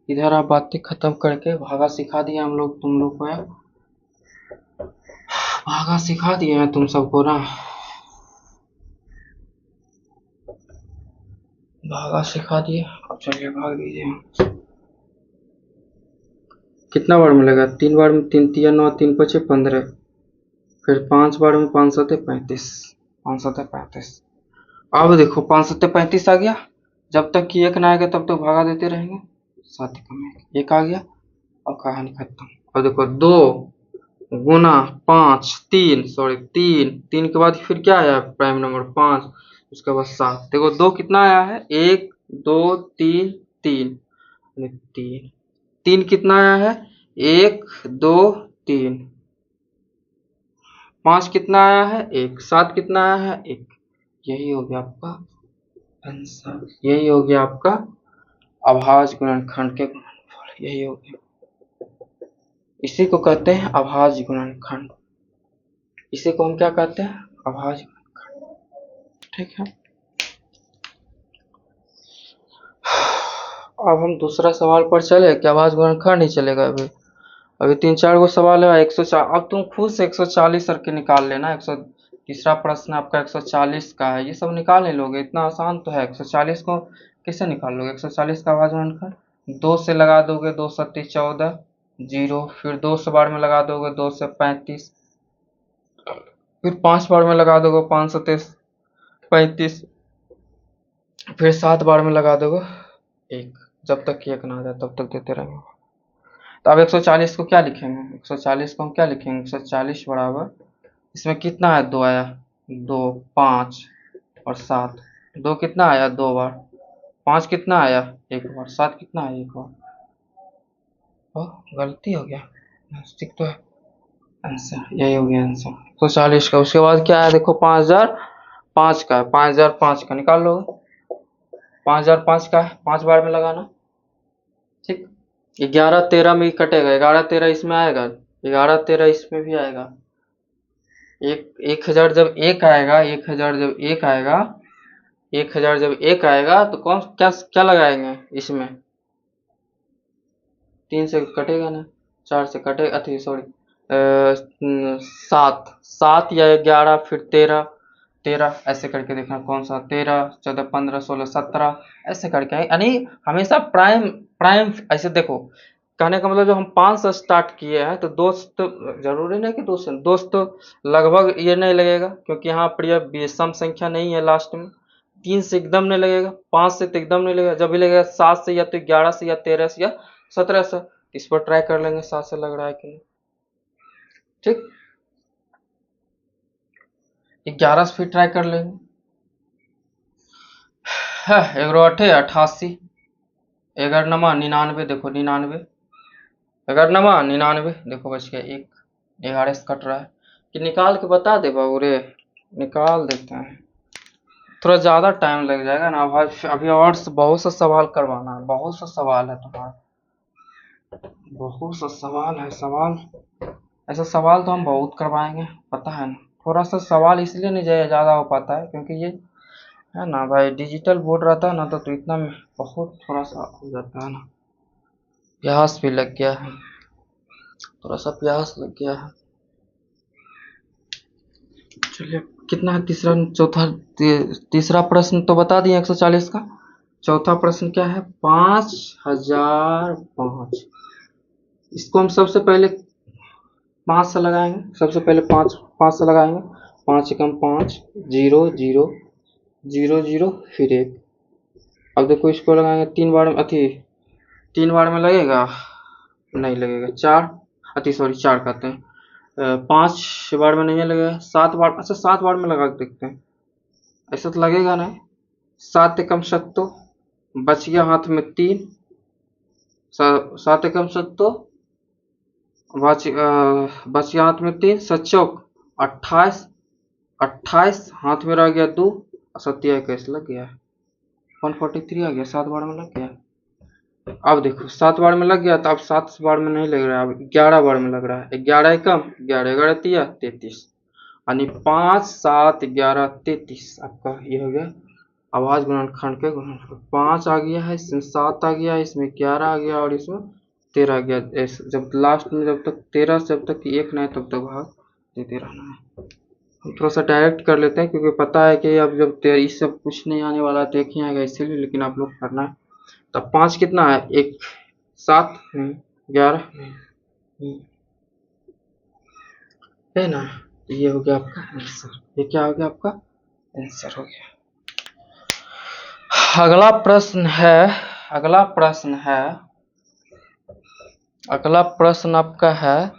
इधर आप बातें खत्म करके, भागा सिखा दिए हम लोग तुम लोग को, भागा सिखा दिए हैं तुम सबको ना, भागा सिखा दिए। अब चलिए भाग दीजिए, कितना बार मिलेगा, 3 बार में 3 3 9 3 5 15, फिर 5 बार में 5 7 35, 5 7 35। अब देखो 5 7 35 आ गया, जब तक कि 1 ना आएगा तब तक भागा देते रहेंगे, 7 1 आ गया और कहानी खत्म। और देखो 2 गुना 5 3 सॉरी 3 के बाद फिर क्या आया प्राइम नंबर 5, उसके बाद 7। देखो 2 कितना आया है 1 2 3 3, 3 कितना आया है 1 2 3, 5 कितना आया है 1, 7 कितना आया है 1, यही हो गया आपका आंसर यही हो गया आपका अभाज्य गुणनखंड के गुणनफल, यही हो गया। इसी को कहते हैं अभाज्य गुणनखंड, इसी को हम क्या कहते हैं, अभाज्य गुणनखंड। ठीक है, अब हम दूसरा सवाल पर चले कि अभाज्य गुणनखंड ही चलेगा। अभी अभी 3-4 गो सवाल है। 104, अब तुम खुद से 140 करके निकाल लेना। 100, तीसरा प्रश्न आपका 140 का है, ये सब निकाल नहीं लोगे, इतना आसान तो है। 140 को कैसे निकाल लोगे? 140 का अभाज्य गुणनखंड 2 से लगा दोगे, 2 सत्ती 14, 0, फिर 2 से बार में लगा दोगे, 2 से 35, फिर 5 बार में लगा दोगे, 5 सत्ते 35, फिर 7 बार में लगा दोगे 1, जब तक कि 1 ना आ जाए तब तक देते रहेंगे। तो अब 140 को क्या लिखेंगे? 140 को हम क्या लिखेंगे? 140 बराबर, इसमें कितना है? 2 आया, 2, 5 और 7, 2 कितना आया? 2 बार, 5 कितना आया? 1 बार, 7 कितना आया? 1 बार। गलती हो गया, ठीक तो है। आंसर यही हो गया आंसर 140 का। उसके बाद क्या है देखो, 5005 का है, 5005 का निकाल लो। 5005 का है, 5 बार में लगाना। ठीक, 11-13 में कटेगा, 11-13 इसमें आएगा, 11-13 इसमें भी आएगा। 1000 जब एक आएगा, 1000 जब एक आएगा, 1000 जब एक आएगा तो कौन क्या क्या लगाएंगे इसमें? 3 से कटेगा ना, 4 से कटेगा, अथी सॉरी 7 या 11, फिर 13, 13 ऐसे करके देखना कौन सा, 13, 14, 15, 16, 17 ऐसे करके, यानी हमेशा प्राइम प्राइम ऐसे देखो। कहने का मतलब जो हम 5 से स्टार्ट किए हैं तो दोस्त जरूरी नहीं कि दोस्त लगभग ये नहीं लगेगा, क्योंकि यहाँ पर यह विषम संख्या नहीं है लास्ट में। 3 से एकदम नहीं लगेगा, 5 से तो एकदम नहीं लगेगा, जब भी लगेगा 7 से, या तो 11 से, या 13 से, या 17 से। इस पर ट्राई कर लेंगे 7 से लग रहा है कि नहीं। ठीक, 11 से फिर ट्राई कर लेंगे। 11-8 88, 11-99, देखो 99, 11-99 देखो बच गया 1, 11 से कट रहा है कि निकाल के बता दे बाबू रे, निकाल देते हैं, थोड़ा ज़्यादा टाइम लग जाएगा ना भाई। अभी और बहुत सा सवाल करवाना है, बहुत सा सवाल है तुम्हारा, बहुत सा सवाल है। सवाल ऐसा सवाल तो हम बहुत करवाएंगे, पता है ना। थोड़ा सा सवाल इसलिए नहीं ज़्यादा हो पाता है क्योंकि ये है ना भाई, डिजिटल बोर्ड रहता है ना तो इतना में बहुत थोड़ा सा हो जाता है ना। प्यास भी लग गया है, थोड़ा सा प्यास लग गया है। चलिए, कितना है तीसरा, चौथा, तीसरा प्रश्न तो बता दिए 140 का। चौथा प्रश्न क्या है? 5005। इसको हम सबसे पहले 5 से लगाएंगे, सबसे पहले 5 से लगाएंगे। 5 एकम 5, 0 0 0 0, फिर 1। अब देखो इसको लगाएंगे 3 बार में, अथी 3 बार में लगेगा, नहीं लगेगा। 4, अति सॉरी 4 कहते हैं, 5 बार में नहीं लगेगा। 7 बार, अच्छा 7 बार में लगा के देखते हैं, ऐसा तो लगेगा नहीं। 7 एकम 7, बच गया हाथ में 3, 7 एकम 7, बच गया हाथ में 3, 7 चौक 28, 28 हाथ में रह गया 2, 27 लग गया, 143 आ गया, 7 बार में लग गया। अब देखो 7 बार में लग गया, तो अब 7 बार में नहीं लग रहा है, अब 11 बार में लग रहा है। 11 एकम 11, 11 तिया 33, यानी 5 7 11 33 आपका ये हो गया अभाज्य गुणनखंड के गुणनफल। 5 आ गया है, इसमें 7 आ गया, इसमें 11 आ गया, और इसमें 13 आ गया। जब लास्ट में, जब तक 13 से जब तक 1 ना है तब तक भाग देते रहना है। हम थोड़ा सा डायरेक्ट कर लेते हैं क्योंकि पता है कि अब जब इस सब कुछ नहीं आने वाला तो एक ही आएगा, इसीलिए। लेकिन आप लोग करना है। तब 5 कितना है? 1, 7 नहीं, 11 नहीं, है ना। तो ये हो गया आपका आंसर, ये क्या हो गया आपका आंसर हो गया। अगला प्रश्न है, अगला प्रश्न है, अगला प्रश्न आपका है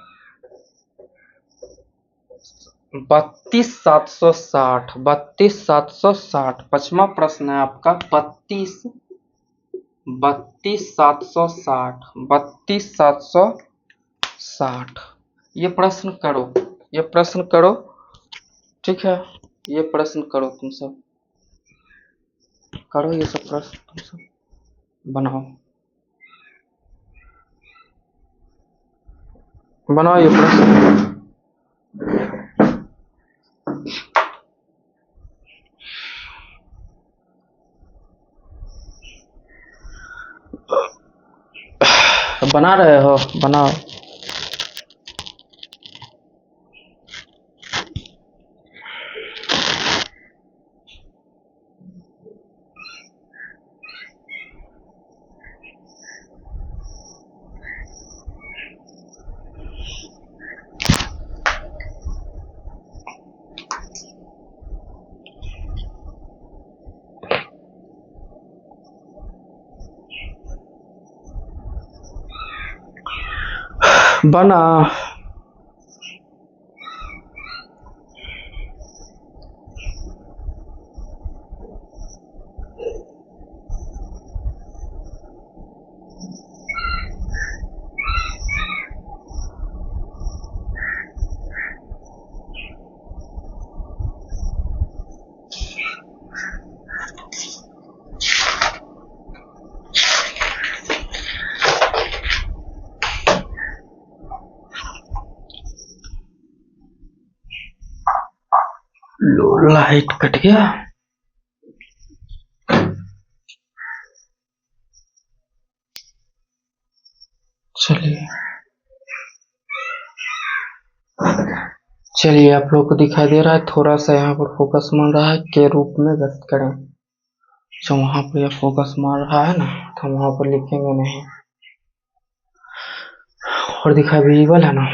32,760, 32,760। 5वां प्रश्न है आपका 32,760, 32,760। ये प्रश्न करो, ये प्रश्न करो, ठीक है, ये प्रश्न करो तुम सब। करो ये सब प्रश्न, तुम सब बनाओ बनाओ ये प्रश्न। बना रहे हो, बनाओ। बना लो, लाइट कट गया। चलिए चलिए, आप लोग को दिखाई दे रहा है, थोड़ा सा यहाँ पर फोकस मार रहा है, के रूप में व्यक्त करें। जो वहां पर यह फोकस मार रहा है ना, तो हम वहां पर लिखेंगे नहीं। और दिखा विजिबल है ना।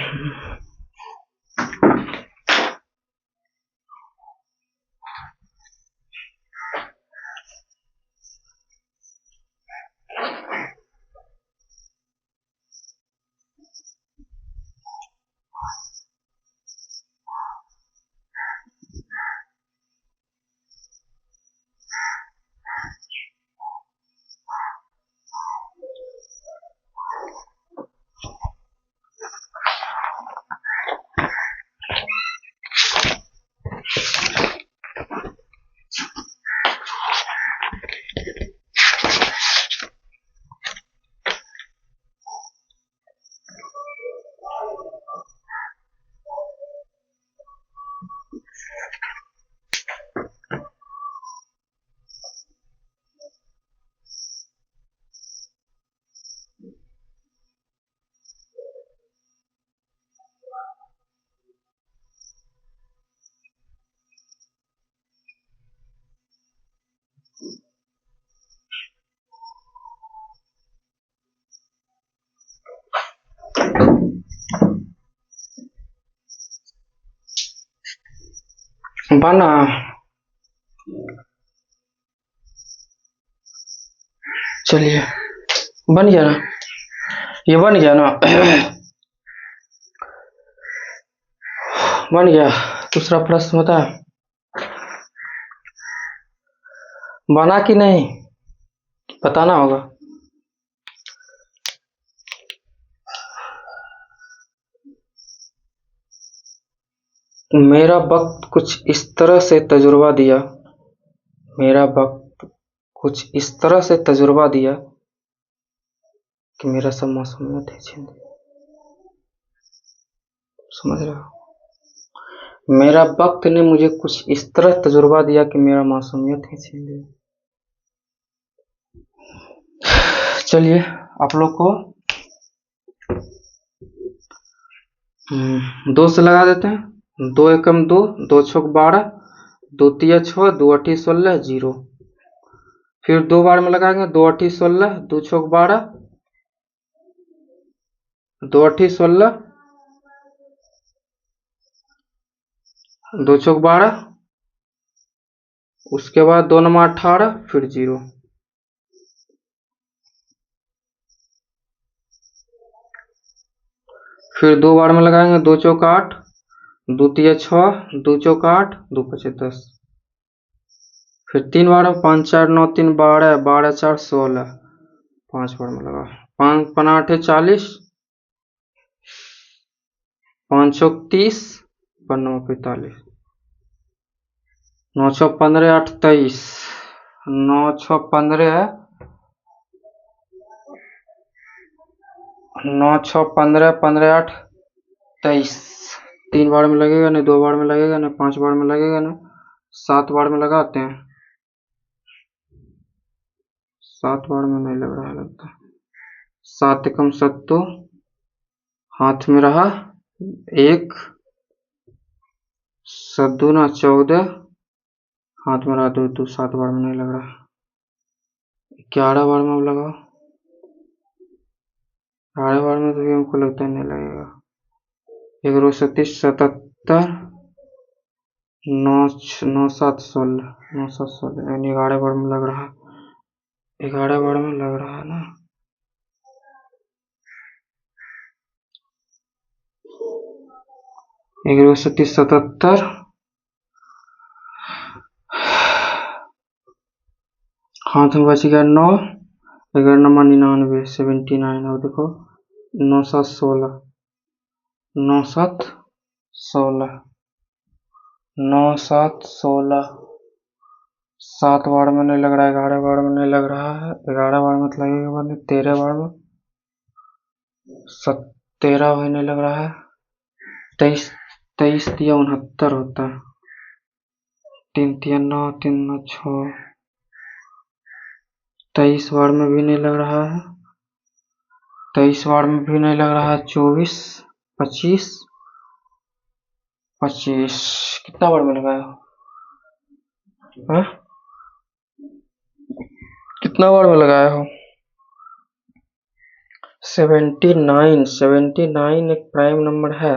बना चलिए, बन गया ना, ये बन गया ना। बन गया। दूसरा प्रश्न होता है, बना कि नहीं बताना होगा। मेरा वक्त कुछ इस तरह से तजुर्बा दिया, मेरा वक्त कुछ इस तरह से तजुर्बा दिया कि मेरा सब मासूमियत ही छीन लिया। समझ रहे हो, मेरा वक्त ने मुझे कुछ इस तरह तजुर्बा दिया कि मेरा मासूमियत ही छीन लिया। चलिए, आप लोग को 2 से लगा देते हैं। 2 एकम 2, 2 छक 12, 2 तिया 6, 2 अठी 16, 0। फिर 2 बार में लगाएंगे, 2 अठी 16, 2 छक 12, 2 अठी 16, 2 छक 12, उसके बाद 2 नमा 18, फिर 0। फिर 2 बार में लगाएंगे, 2 चौक 8, 2 तिया 6, 2 चौक 8, 2 पचे 10। फिर 3 बार में 5 4 9 3 12, 12 4 16, 5 बार में लगा, 5 5 8 40, 5 चौक 30, 5 9 45, 9 6 15 8 23, 9 6 15 है, 9 6 15 15 8 23। 3 बार में लगेगा नहीं, 2 बार में लगेगा नहीं, 5 बार में लगेगा नहीं, 7 बार में लगाते हैं। 7 बार में नहीं लग रहा है लगता। 7 एकम 7, हाथ में रहा 1, 7 दूना 14, हाथ में रहा 2 2, 7 बार में नहीं लग रहा। 11 बार में अब लगाओ। 11 बार में तो भी हमको लगता है नहीं लगेगा। 1 37 77, 9 9 7 16, 9 7 16 यानी 11 बार में लग रहा है। 11 बार में लग रहा है ना। 1 37 77, हाथ में बच गया 9, 11 9 99 79। और देखो 9 7 16, 9 7 16, 9 7 16, 7 बार में नहीं लग रहा है, 11 बार में नहीं लग रहा है। 11 बार में लगेगा बने 13 बार में, 13 भी नहीं लग रहा है। 23 23 दिया 69 होता है। 3 3 9 3 9 6, 23 बार में भी नहीं लग रहा है। 23 बार में भी नहीं लग रहा है। 24 25 25 कितना बार में लगाया है? कितना बार में लगाया हो? 79 79 एक प्राइम नंबर है।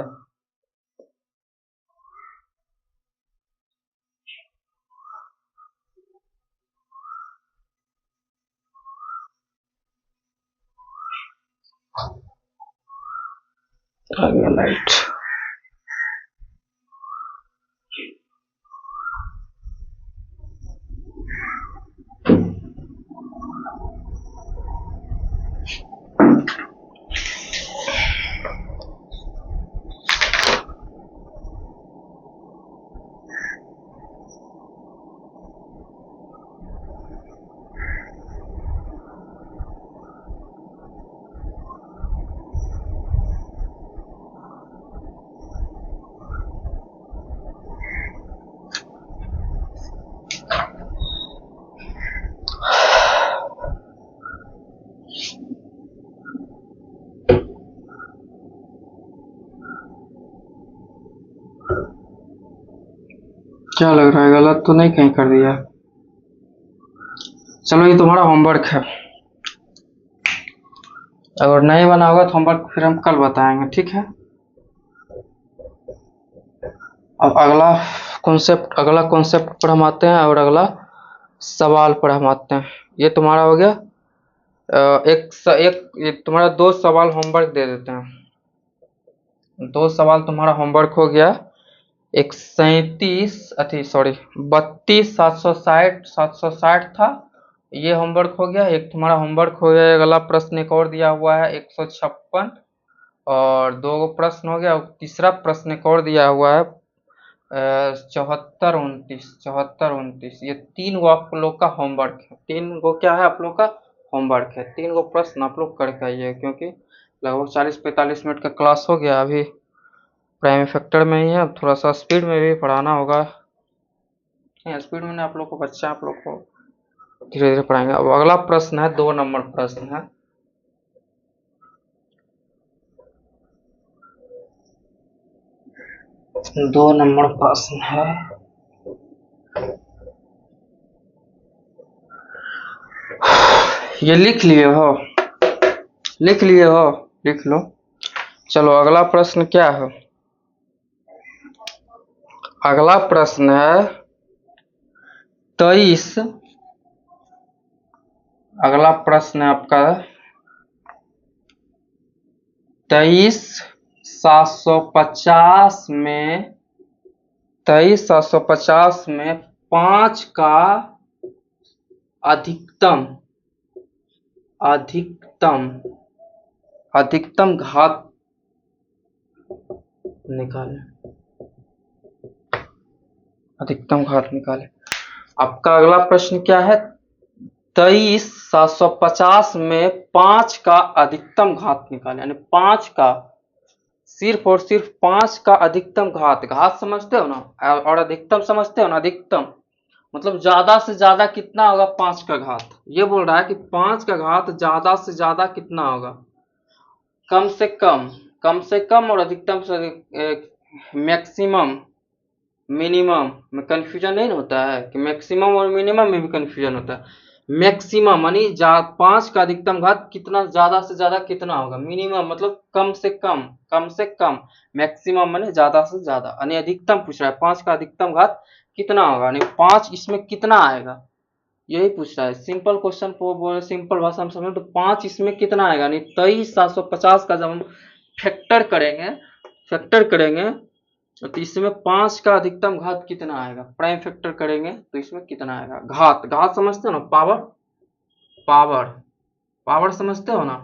आ गया लाइट। क्या लग रहा है, गलत तो नहीं कहीं कर दिया? चलो ये तुम्हारा होमवर्क है, अगर नहीं बना होगा तो होमवर्क फिर हम कल बताएंगे, ठीक है? अब अगला कॉन्सेप्ट पर हम आते हैं और अगला सवाल पर हम आते हैं। ये तुम्हारा हो गया। ये तुम्हारा 2 सवाल होमवर्क दे देते हैं। 2 सवाल तुम्हारा होमवर्क हो गया। एक 32 760 था, ये होमवर्क हो गया। एक तुम्हारा होमवर्क हो गया। अगला प्रश्न एक और दिया हुआ है 156, और 2 प्रश्न हो गया। तीसरा प्रश्न एक और दिया हुआ है 74 29। ये 3 गो आप लोग का होमवर्क है। 3 गो क्या है आप लोग का होमवर्क है। 3 गो प्रश्न आप लोग करके आइए, क्योंकि लगभग 40-45 मिनट का क्लास हो गया। अभी प्राइम फैक्टर में ही है, थोड़ा सा स्पीड में भी पढ़ाना होगा। स्पीड में आप लोग को बच्चा आप लोग को धीरे धीरे पढ़ाएंगे। अब अगला प्रश्न है 2 नंबर प्रश्न है। दो नंबर प्रश्न है। ये लिख लिए हो? लिख लिए हो? लिख लो। चलो अगला प्रश्न क्या है? अगला प्रश्न है 23। अगला प्रश्न है आपका 23 750 में 5 का अधिकतम घात निकालें। अधिकतम घात निकालें। आपका अगला प्रश्न क्या है? 23,750 में 5 का अधिकतम घात निकालें, यानी 5 का सिर्फ और सिर्फ 5 का अधिकतम घात, घात समझते हो ना, और अधिकतम समझते हो ना, अधिकतम मतलब ज्यादा से ज्यादा कितना होगा 5 का घात। ये बोल रहा है कि 5 का घात ज्यादा से ज्यादा कितना होगा, कम से कम, कम से कम और अधिकतम से मैक्सिमम, मिनिमम में कंफ्यूजन नहीं होता है कि मैक्सिमम और मिनिमम में भी कंफ्यूजन होता है। मैक्सिमम यानी 5 का अधिकतम घात कितना, ज्यादा से ज्यादा कितना होगा, मिनिमम मतलब कम से कम, कम से कम, मैक्सिमम माने ज्यादा से ज्यादा, यानी अधिकतम पूछ रहा है 5 का अधिकतम घात कितना होगा, यानी 5 इसमें कितना आएगा, यही पूछ रहा है। सिंपल क्वेश्चन को सिंपल भाषा में समझो तो 5 इसमें कितना आएगा, यानी 23,750 का जब हम फैक्टर करेंगे, फैक्टर करेंगे तो इसमें 5 का अधिकतम घात कितना आएगा, प्राइम फैक्टर करेंगे तो इसमें कितना आएगा, घात, घात समझते हो ना, पावर, पावर, पावर समझते हो ना,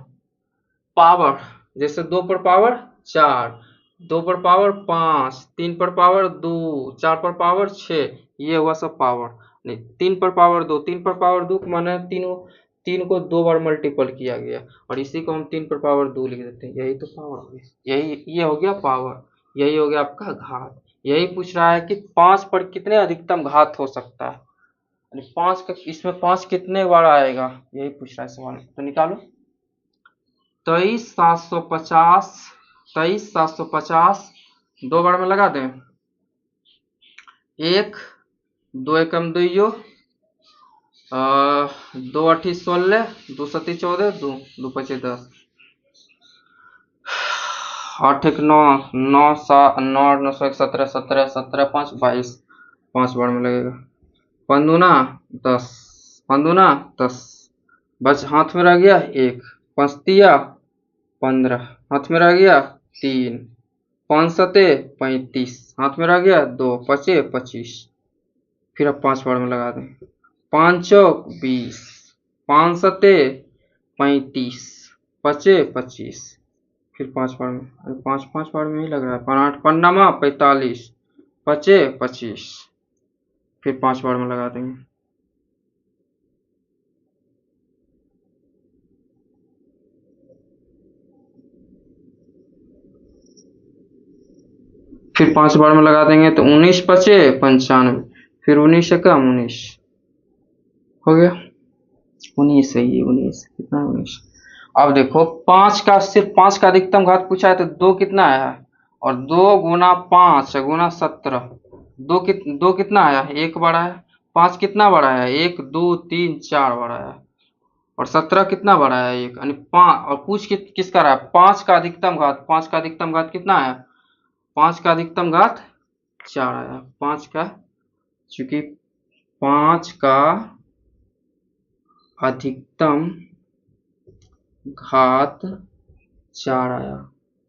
पावर, जैसे 2 पर पावर 4, 2 पर पावर 5, 3 पर पावर 2, 4 पर पावर 6, ये हुआ सब पावर। नहीं, 3 पर पावर 2, 3 पर पावर 2 माने तीन को 2 बार मल्टीपल किया गया, और इसी को हम 3 पर पावर 2 लिख देते हैं, यही तो पावर हो गई, यही ये हो गया पावर, यही हो गया आपका घात। यही पूछ रहा है कि 5 पर कितने अधिकतम घात हो सकता है, 5 का, इसमें 5 कितने बार आएगा, यही पूछ रहा है सवाल, तो निकालो। 23,750, 23,750 दो बार में लगा दें, 1, 2 एकम 2, 2 अठी 16, 2 सती 14, 2 पचे 10, 8 एक 9, 9 9 1 17, 17 17 5 22, 5 बार में लगेगा, 5 दूना 10, 5 दूना 10, बस हाथ में रह गया 1, 5 तिया 15, हाथ में रह गया 3, 5 सते 35, हाथ में रह गया 2, 5 25, फिर अब 5 बार में लगा दें, 5 चौक 20, 5 सते 35, 5 25, फिर 5 बार में, 5 बार में ही लग रहा है, 8 पन्नामा 45, 5 25, फिर 5 बार में लगा देंगे, फिर 5 बार में लगा देंगे तो 19 5 95, फिर 19 से कम 19 हो गया, 19 है ये, 19 कितना, 19। अब देखो 5 का, सिर्फ 5 का अधिकतम घात पूछा है तो 2 कितना आया है, और 2 गुना 5 गुना 17, 2 कितना आया, 1 बार आया, 5 कितना बार आया, 1 2 3 4 बार आया, और 17 कितना बार आया, 1, यानी 5, और पूछ किसका रहा है, 5 का अधिकतम घात, 5 का अधिकतम घात कितना आया, 5 का अधिकतम घात 4 आया, 5 का, चूंकि 5 का अधिकतम घात 4 आया,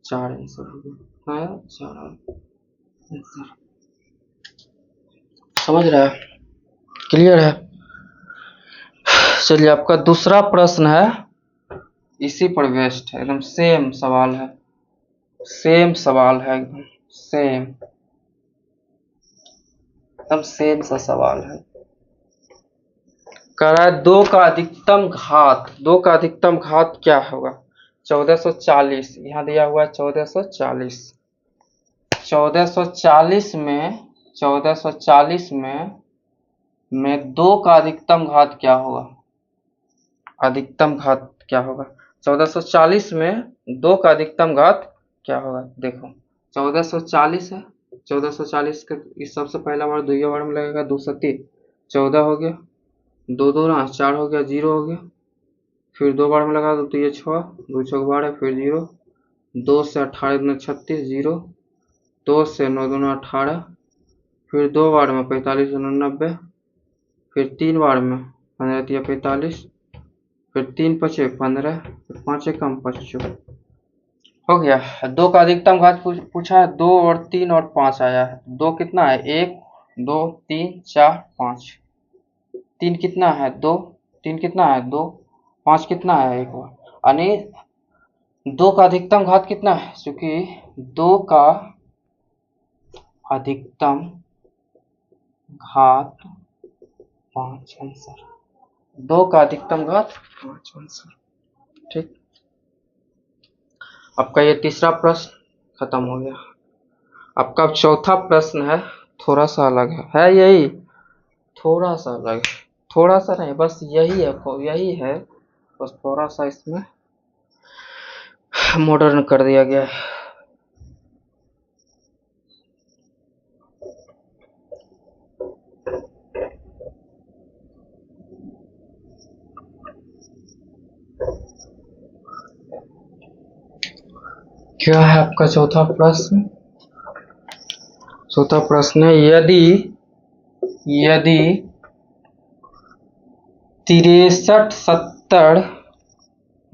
4 आंसर हो गया, आया 4 आंसर, समझ रहा है, क्लियर है। चलिए आपका दूसरा प्रश्न है, इसी पर बेस्ड है, एकदम सेम सवाल है, सेम सवाल है, एकदम सेम, एकदम सेम सा सवाल है। कह रहा है 2 का अधिकतम घात, 2 का अधिकतम घात क्या होगा, 1440, यहाँ दिया हुआ है 1440, 1440 में, 1440 में 2 का अधिकतम घात क्या होगा, अधिकतम घात क्या होगा, 1440 में 2 का अधिकतम घात क्या होगा, देखो 1440 है, 1440 का इस सबसे पहला बार 2 बार में लगेगा, 2 सती 14 हो गया, 2 दूना 4 हो गया, 0 हो गया, फिर 2 बार में लगा दो तो ये 6, 2 छक 12, फिर 0, 2 से 18 दूना 36, 0, 2 से 9 दूना 18, फिर 2 बार में 45 दूना 90, फिर 3 बार में 15 45, फिर 3 पचे 15, फिर 5 कम 25, हो गया। 2 का अधिकतम घात पूछा है, 2 और 3 और 5 आया है, 2 कितना है, 1 2 3 4 5, 3 कितना है 2, 3 कितना है 2, 5 कितना है 1 बार, यानी 2 का अधिकतम घात कितना है, क्योंकि 2 का अधिकतम घात 5 आंसर, 2 का अधिकतम घात 5 आंसर। ठीक, आपका ये तीसरा प्रश्न खत्म हो गया। आपका अब चौथा प्रश्न है, थोड़ा सा अलग है यही, थोड़ा सा अलग, थोड़ा सा नहीं बस यही है, यही है, बस थोड़ा सा इसमें मॉडर्न कर दिया गया है। क्या है आपका चौथा प्रश्न? चौथा प्रश्न है, यदि यदि 6370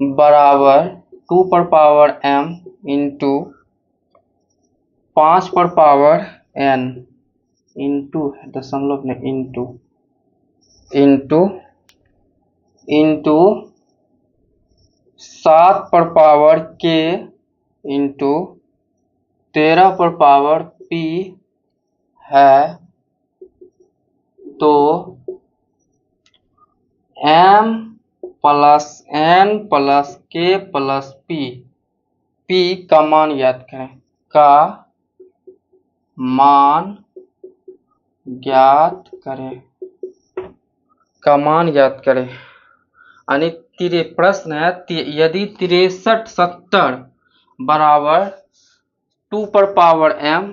बराबर 2 पर पावर m इंटू 5 पर पावर n इंटू दशमलव में इंटू इंटू इंटू 7 पर पावर k इंटू 13 पर पावर p है, तो m plus n plus k plus p का मान ज्ञात करें, का मान ज्ञात करें, का मान ज्ञात करें। यानी प्रश्न है, यदि 6370 बराबर 2 पर पावर m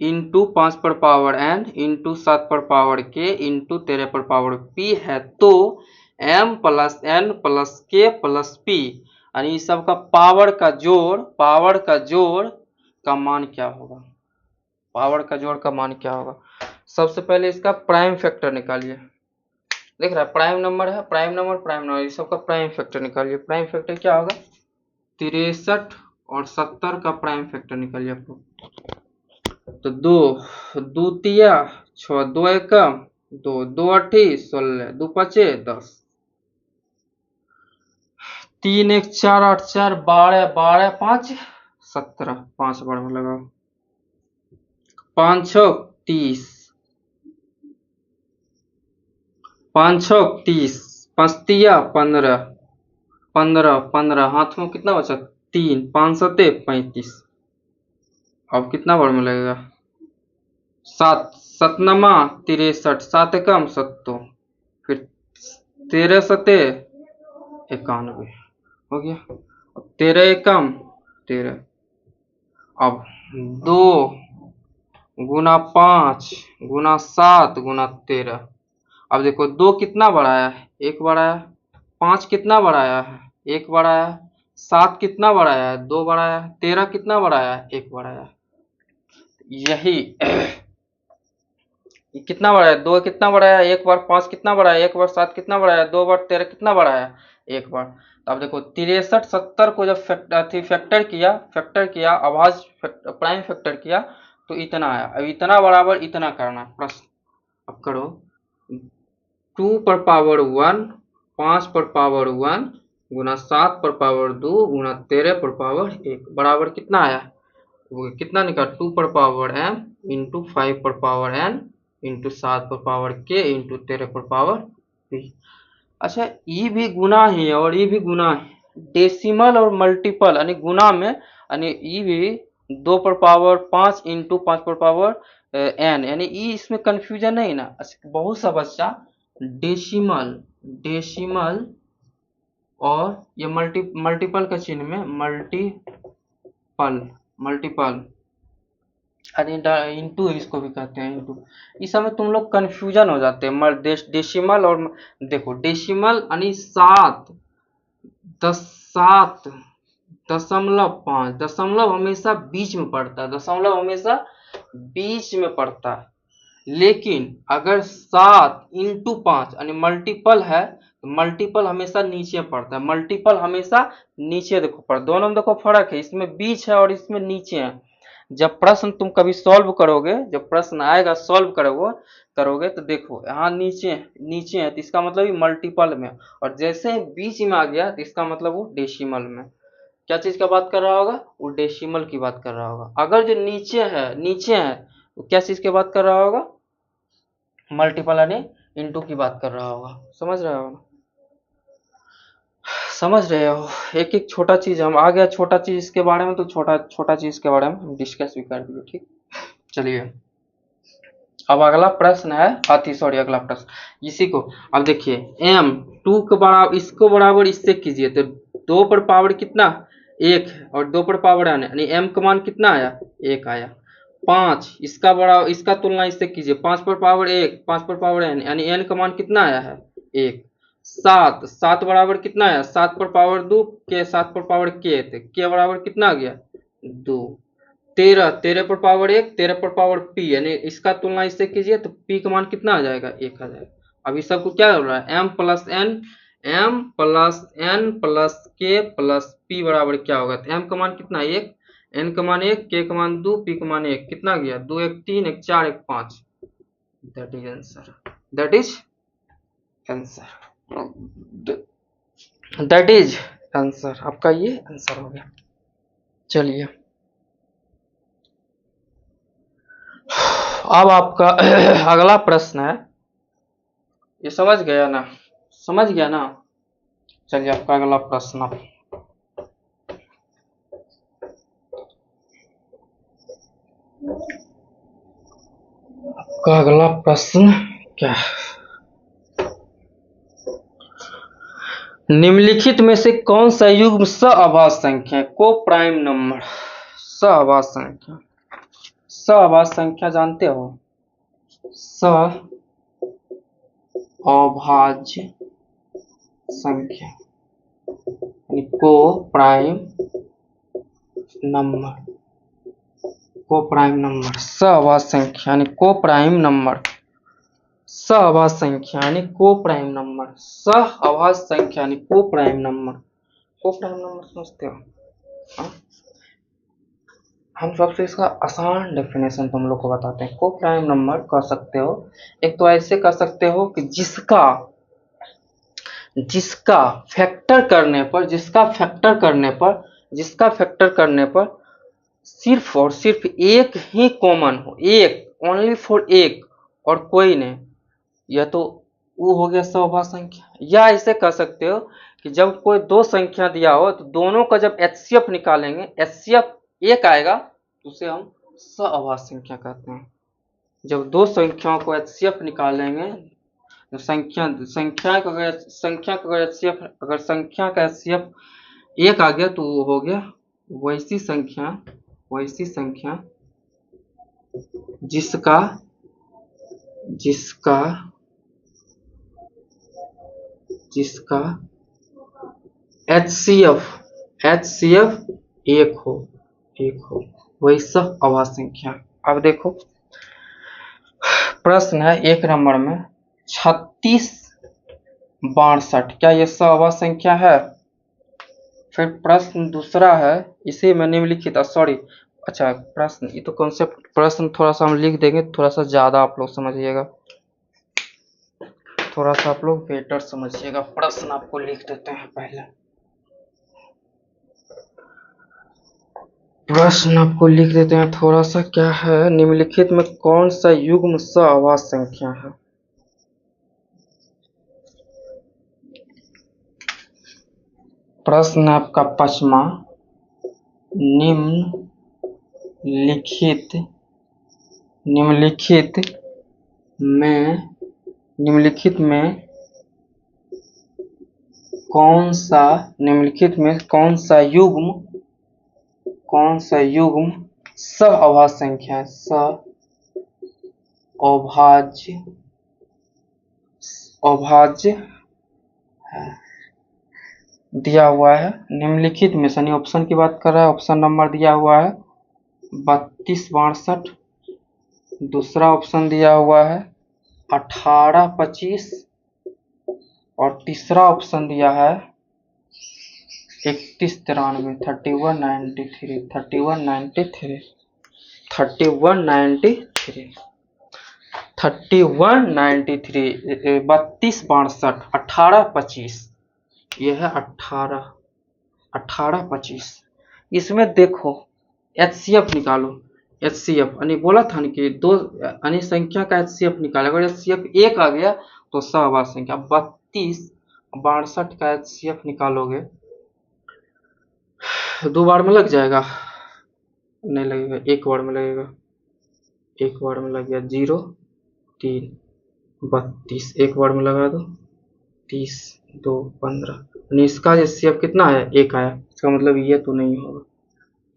इंटू 5 पर पावर n इंटू 7 पर पावर k इंटू 13 पर पावर p है, तो m plus n plus k plus p यानी इस सब का पावर का जोड़ का मान क्या होगा? पावर का जोड़ का मान क्या होगा? सबसे पहले इसका प्राइम फैक्टर निकालिए। देख रहा है, प्राइम नंबर है, प्राइम नंबर, इस सब का प्राइम फैक्टर निकालिए। प्राइम फैक्टर क्या होगा? 63 और 70 का प्राइम फैक्टर निकालिए आपको। तो 2 तिया 6, 2 एकम 2, 2 अठी 16, 2 पचे 10, 3 1 4 8 4 12, 12 5 17, 5 बार में लगाओ, 5 6 30, 5 6 30, 5 तिया 15, 15 15, हाथ में कितना बचा? 3, 5 7 35। अब कितना बार में लगेगा? 7 7 नमा 63, 7 एकम 70, फिर 13 7 91 हो गया। अब 13 एकम 13, अब 2 गुना 5 गुना 7 गुना 13। अब देखो 2 कितना बढ़ाया है? 1 बढ़ाया। 5 कितना बढ़ाया है? 1 बढ़ाया। 7 कितना बढ़ाया है? 2 बढ़ाया। 13 कितना बढ़ाया है? 1 बढ़ाया। यही कितना बढ़ाया? 2 कितना बढ़ाया? 1 बार। 5 कितना बढ़ाया? 1 बार। 7 कितना बढ़ाया? 2 बार। 13 कितना बढ़ाया? 1 बार। तो अब देखो 63 70 को जब फैक्टर किया अभाज्य प्राइम फैक्टर किया तो इतना आया। अब इतना बराबर इतना करना प्रश्न। अब करो 2 पर पावर 1 5 पर पावर 1 गुना 7 पर पावर 2 गुना 13 पर पावर 1 बराबर कितना आया? वो कितना निकाल? 2 पर पावर m इंटू 5 पर पावर n इंटू 7 पर पावर k इंटू 13 पर पावर p। अच्छा, ये भी गुना है और ये भी गुना है, डेसिमल और मल्टीपल यानी गुना में, यानी ये भी 2 पर पावर 5 इंटू 5 पर पावर n, यानी ये इसमें कंफ्यूजन नहीं ना। बहुत सा बच्चा डेसिमल और ये मल्टीपल का चिन्ह में मल्टीपल इंटू इसको भी कहते हैं इंटू, इस समय तुम लोग कंफ्यूजन हो जाते हैं। डेसिमल और देखो डेसिमल यानी 7 दशमलव 5, दशमलव हमेशा बीच में पड़ता है, दशमलव हमेशा बीच में पड़ता है। लेकिन अगर 7 इंटू 5 यानी मल्टीपल है तो मल्टीपल हमेशा नीचे पड़ता है, मल्टीपल हमेशा नीचे देखो पर दोनों में देखो फर्क है, इसमें बीच है और इसमें नीचे है। जब प्रश्न तुम कभी सॉल्व करोगे, जब प्रश्न आएगा सॉल्व करोगे तो देखो यहाँ नीचे है तो इसका मतलब ये मल्टीपल में, और जैसे बीच में आ गया तो इसका मतलब वो डेसिमल में। क्या चीज का बात कर रहा होगा? वो डेसिमल की बात कर रहा होगा। अगर जो नीचे है तो क्या चीज की बात कर रहा होगा? मल्टीपल यानी इंटू की बात कर रहा होगा। समझ रहे हो? समझ रहे हो, एक एक छोटा चीज हम आ गया, छोटा चीज इसके बारे में, तो छोटा छोटा चीज के बारे में हम डिस्कस भी कर दिए। ठीक, चलिए अब अगला प्रश्न है, अति सॉरी अगला प्रश्न इसी को, अब देखिए m 2 के बराबर, इसको बराबर इससे कीजिए तो 2 पर पावर कितना 1 है, और 2 पर पावर n यानी m का मान कितना आया 1 आया। 5 इसका बड़ा, इसका तुलना इससे कीजिए, 5 पर पावर 1, 5 पर पावर n यानी n का मान कितना आया है 1। 7 7 बराबर कितना आया, 7 पर पावर 2 के, 7 पर पावर के बराबर कितना आ गया 2। 13 13 पर पावर 1, 13 पर पावर p यानी इसका तुलना इससे कीजिए तो p का मान कितना आ जाएगा 1 आ जाएगा। अब इस सबको क्या हो रहा है m plus n plus k plus p बराबर क्या होगा, तो m का मान कितना 1, n का मान 1, k का मान 2, p का मान 1, कितना गया 2 1 3 1 4 1 5, that is answer, that is answer, that is answer, आपका ये आंसर हो गया। चलिए अब आपका अगला प्रश्न है, ये समझ गया ना, समझ गया ना। चलिए आपका अगला प्रश्न, आपका अगला प्रश्न क्या है, निम्नलिखित में से कौन सा युग्म सअभाज्य संख्या को प्राइम नंबर, सअभाज्य संख्या, सअभाज्य संख्या जानते हो, सअभाज्य संख्या को प्राइम नंबर, को प्राइम नंबर, सअभाज्य संख्या यानी को प्राइम नंबर, सअभाज्य संख्या यानी को प्राइम नंबर, सअभाज्य संख्या यानी को प्राइम नंबर, को प्राइम नंबर समझते हो। हाँ? हम सबसे इसका आसान डेफिनेशन तुम लोग को बताते हैं। को प्राइम नंबर कह सकते हो, एक तो ऐसे कह सकते हो कि जिसका फैक्टर करने पर सिर्फ और सिर्फ एक ही कॉमन हो, एक, ओनली फॉर एक, और कोई नहीं, यह तो वो हो गया सअभाज्य संख्या। या ऐसे कह सकते हो कि जब कोई दो संख्या दिया हो तो दोनों का जब HCF निकालेंगे, HCF एक आएगा तो उसे हम सअभाज्य संख्या कहते हैं। जब दो संख्याओं को HCF निकालेंगे, संख्या का HCF एक आ गया तो वो हो गया वैसी संख्या जिसका HCF एक हो, वही सअभाज्य संख्या। अब देखो प्रश्न है 1 नंबर में 36 62, क्या ये सअभाज्य संख्या है। फिर प्रश्न दूसरा है, इसे मैं निम्नलिखित, सॉरी अच्छा प्रश्न, ये तो कॉन्सेप्ट, प्रश्न थोड़ा सा हम लिख देंगे, थोड़ा सा ज्यादा आप लोग समझिएगा, थोड़ा सा आप लोग बेटर समझिएगा। प्रश्न आपको लिख देते हैं पहले, प्रश्न आपको लिख देते हैं थोड़ा सा, क्या है, निम्नलिखित में कौन सा युग्म सअभाज्य संख्या है। प्रश्न आपका 5वां, निम्नलिखित में कौन सा युग्म सअभाज्य संख्या है, सअभाज्य है, दिया हुआ है निम्नलिखित में, सनी ऑप्शन की बात कर रहा है, ऑप्शन नंबर दिया हुआ है 32 62, दूसरा ऑप्शन दिया हुआ है 18 25, और तीसरा ऑप्शन दिया है 31 93 31 93 31 93 31 93 31 93, 32 62 18 25, यह है 18 25। इसमें देखो HCF निकालो, HCF यानी बोला था ना कि दो यानी संख्या का HCF निकाले, अगर HCF एक आ गया तो सअभाज्य संख्या। 32 62 का HCF निकालोगे 2 बार में लग जाएगा, नहीं लगेगा, 1 बार में लगेगा, 1 बार में लग गया 0 3 32, 1 बार में लगा दो 30 2 15। इसका HCF कितना है, 1 आया। इसका मतलब ये तो नहीं होगा,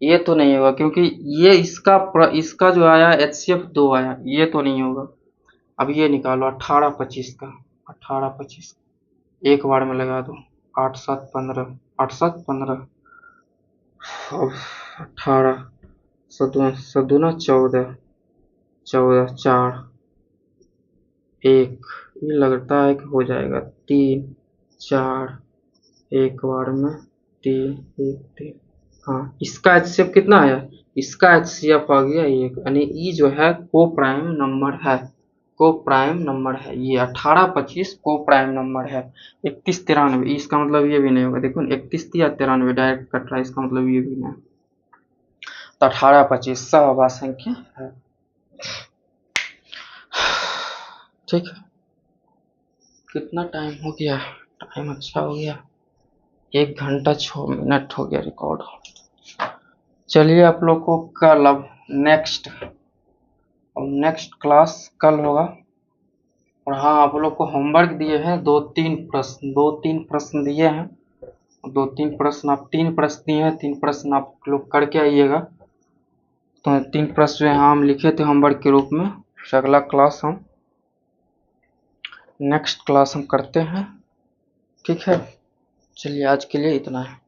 ये तो नहीं होगा, क्योंकि ये इसका जो आया HCF 2 आया, ये तो नहीं होगा। अब ये निकालो 18 25 का, 18 25 1 बार में लगा दो 8 7 15, 8 7 15, अब 18 सदुना 14 14 4 1, ये लगता है कि हो जाएगा 3 4 1 बार में 3 1 3। हाँ, इसका HCF कितना आया, इसका HCF आ गया 1, यानी ई जो है को प्राइम नंबर है, को प्राइम नंबर है। ये 18 25 को प्राइम नंबर है। 31 93, इसका मतलब ये भी नहीं होगा, देखो 31 या 93 डायरेक्ट कट रहा है, इसका मतलब ये भी नहीं। तो 18 25 सह संख्या है। ठीक है, कितना टाइम हो गया, टाइम अच्छा हो गया, 1 घंटा 6 मिनट हो गया रिकॉर्ड। चलिए आप लोग को कल, अब नेक्स्ट क्लास कल होगा। और हाँ, आप लोग को होमवर्क दिए हैं 2-3 प्रश्न, 2-3 प्रश्न दिए हैं, 2-3 प्रश्न, आप 3 प्रश्न दिए हैं, 3 प्रश्न आप लोग करके आइएगा। तो 3 प्रश्न यहाँ हम लिखे थे होमवर्क के रूप में। अगला क्लास हम नेक्स्ट क्लास हम करते हैं, ठीक है। चलिए आज के लिए इतना है।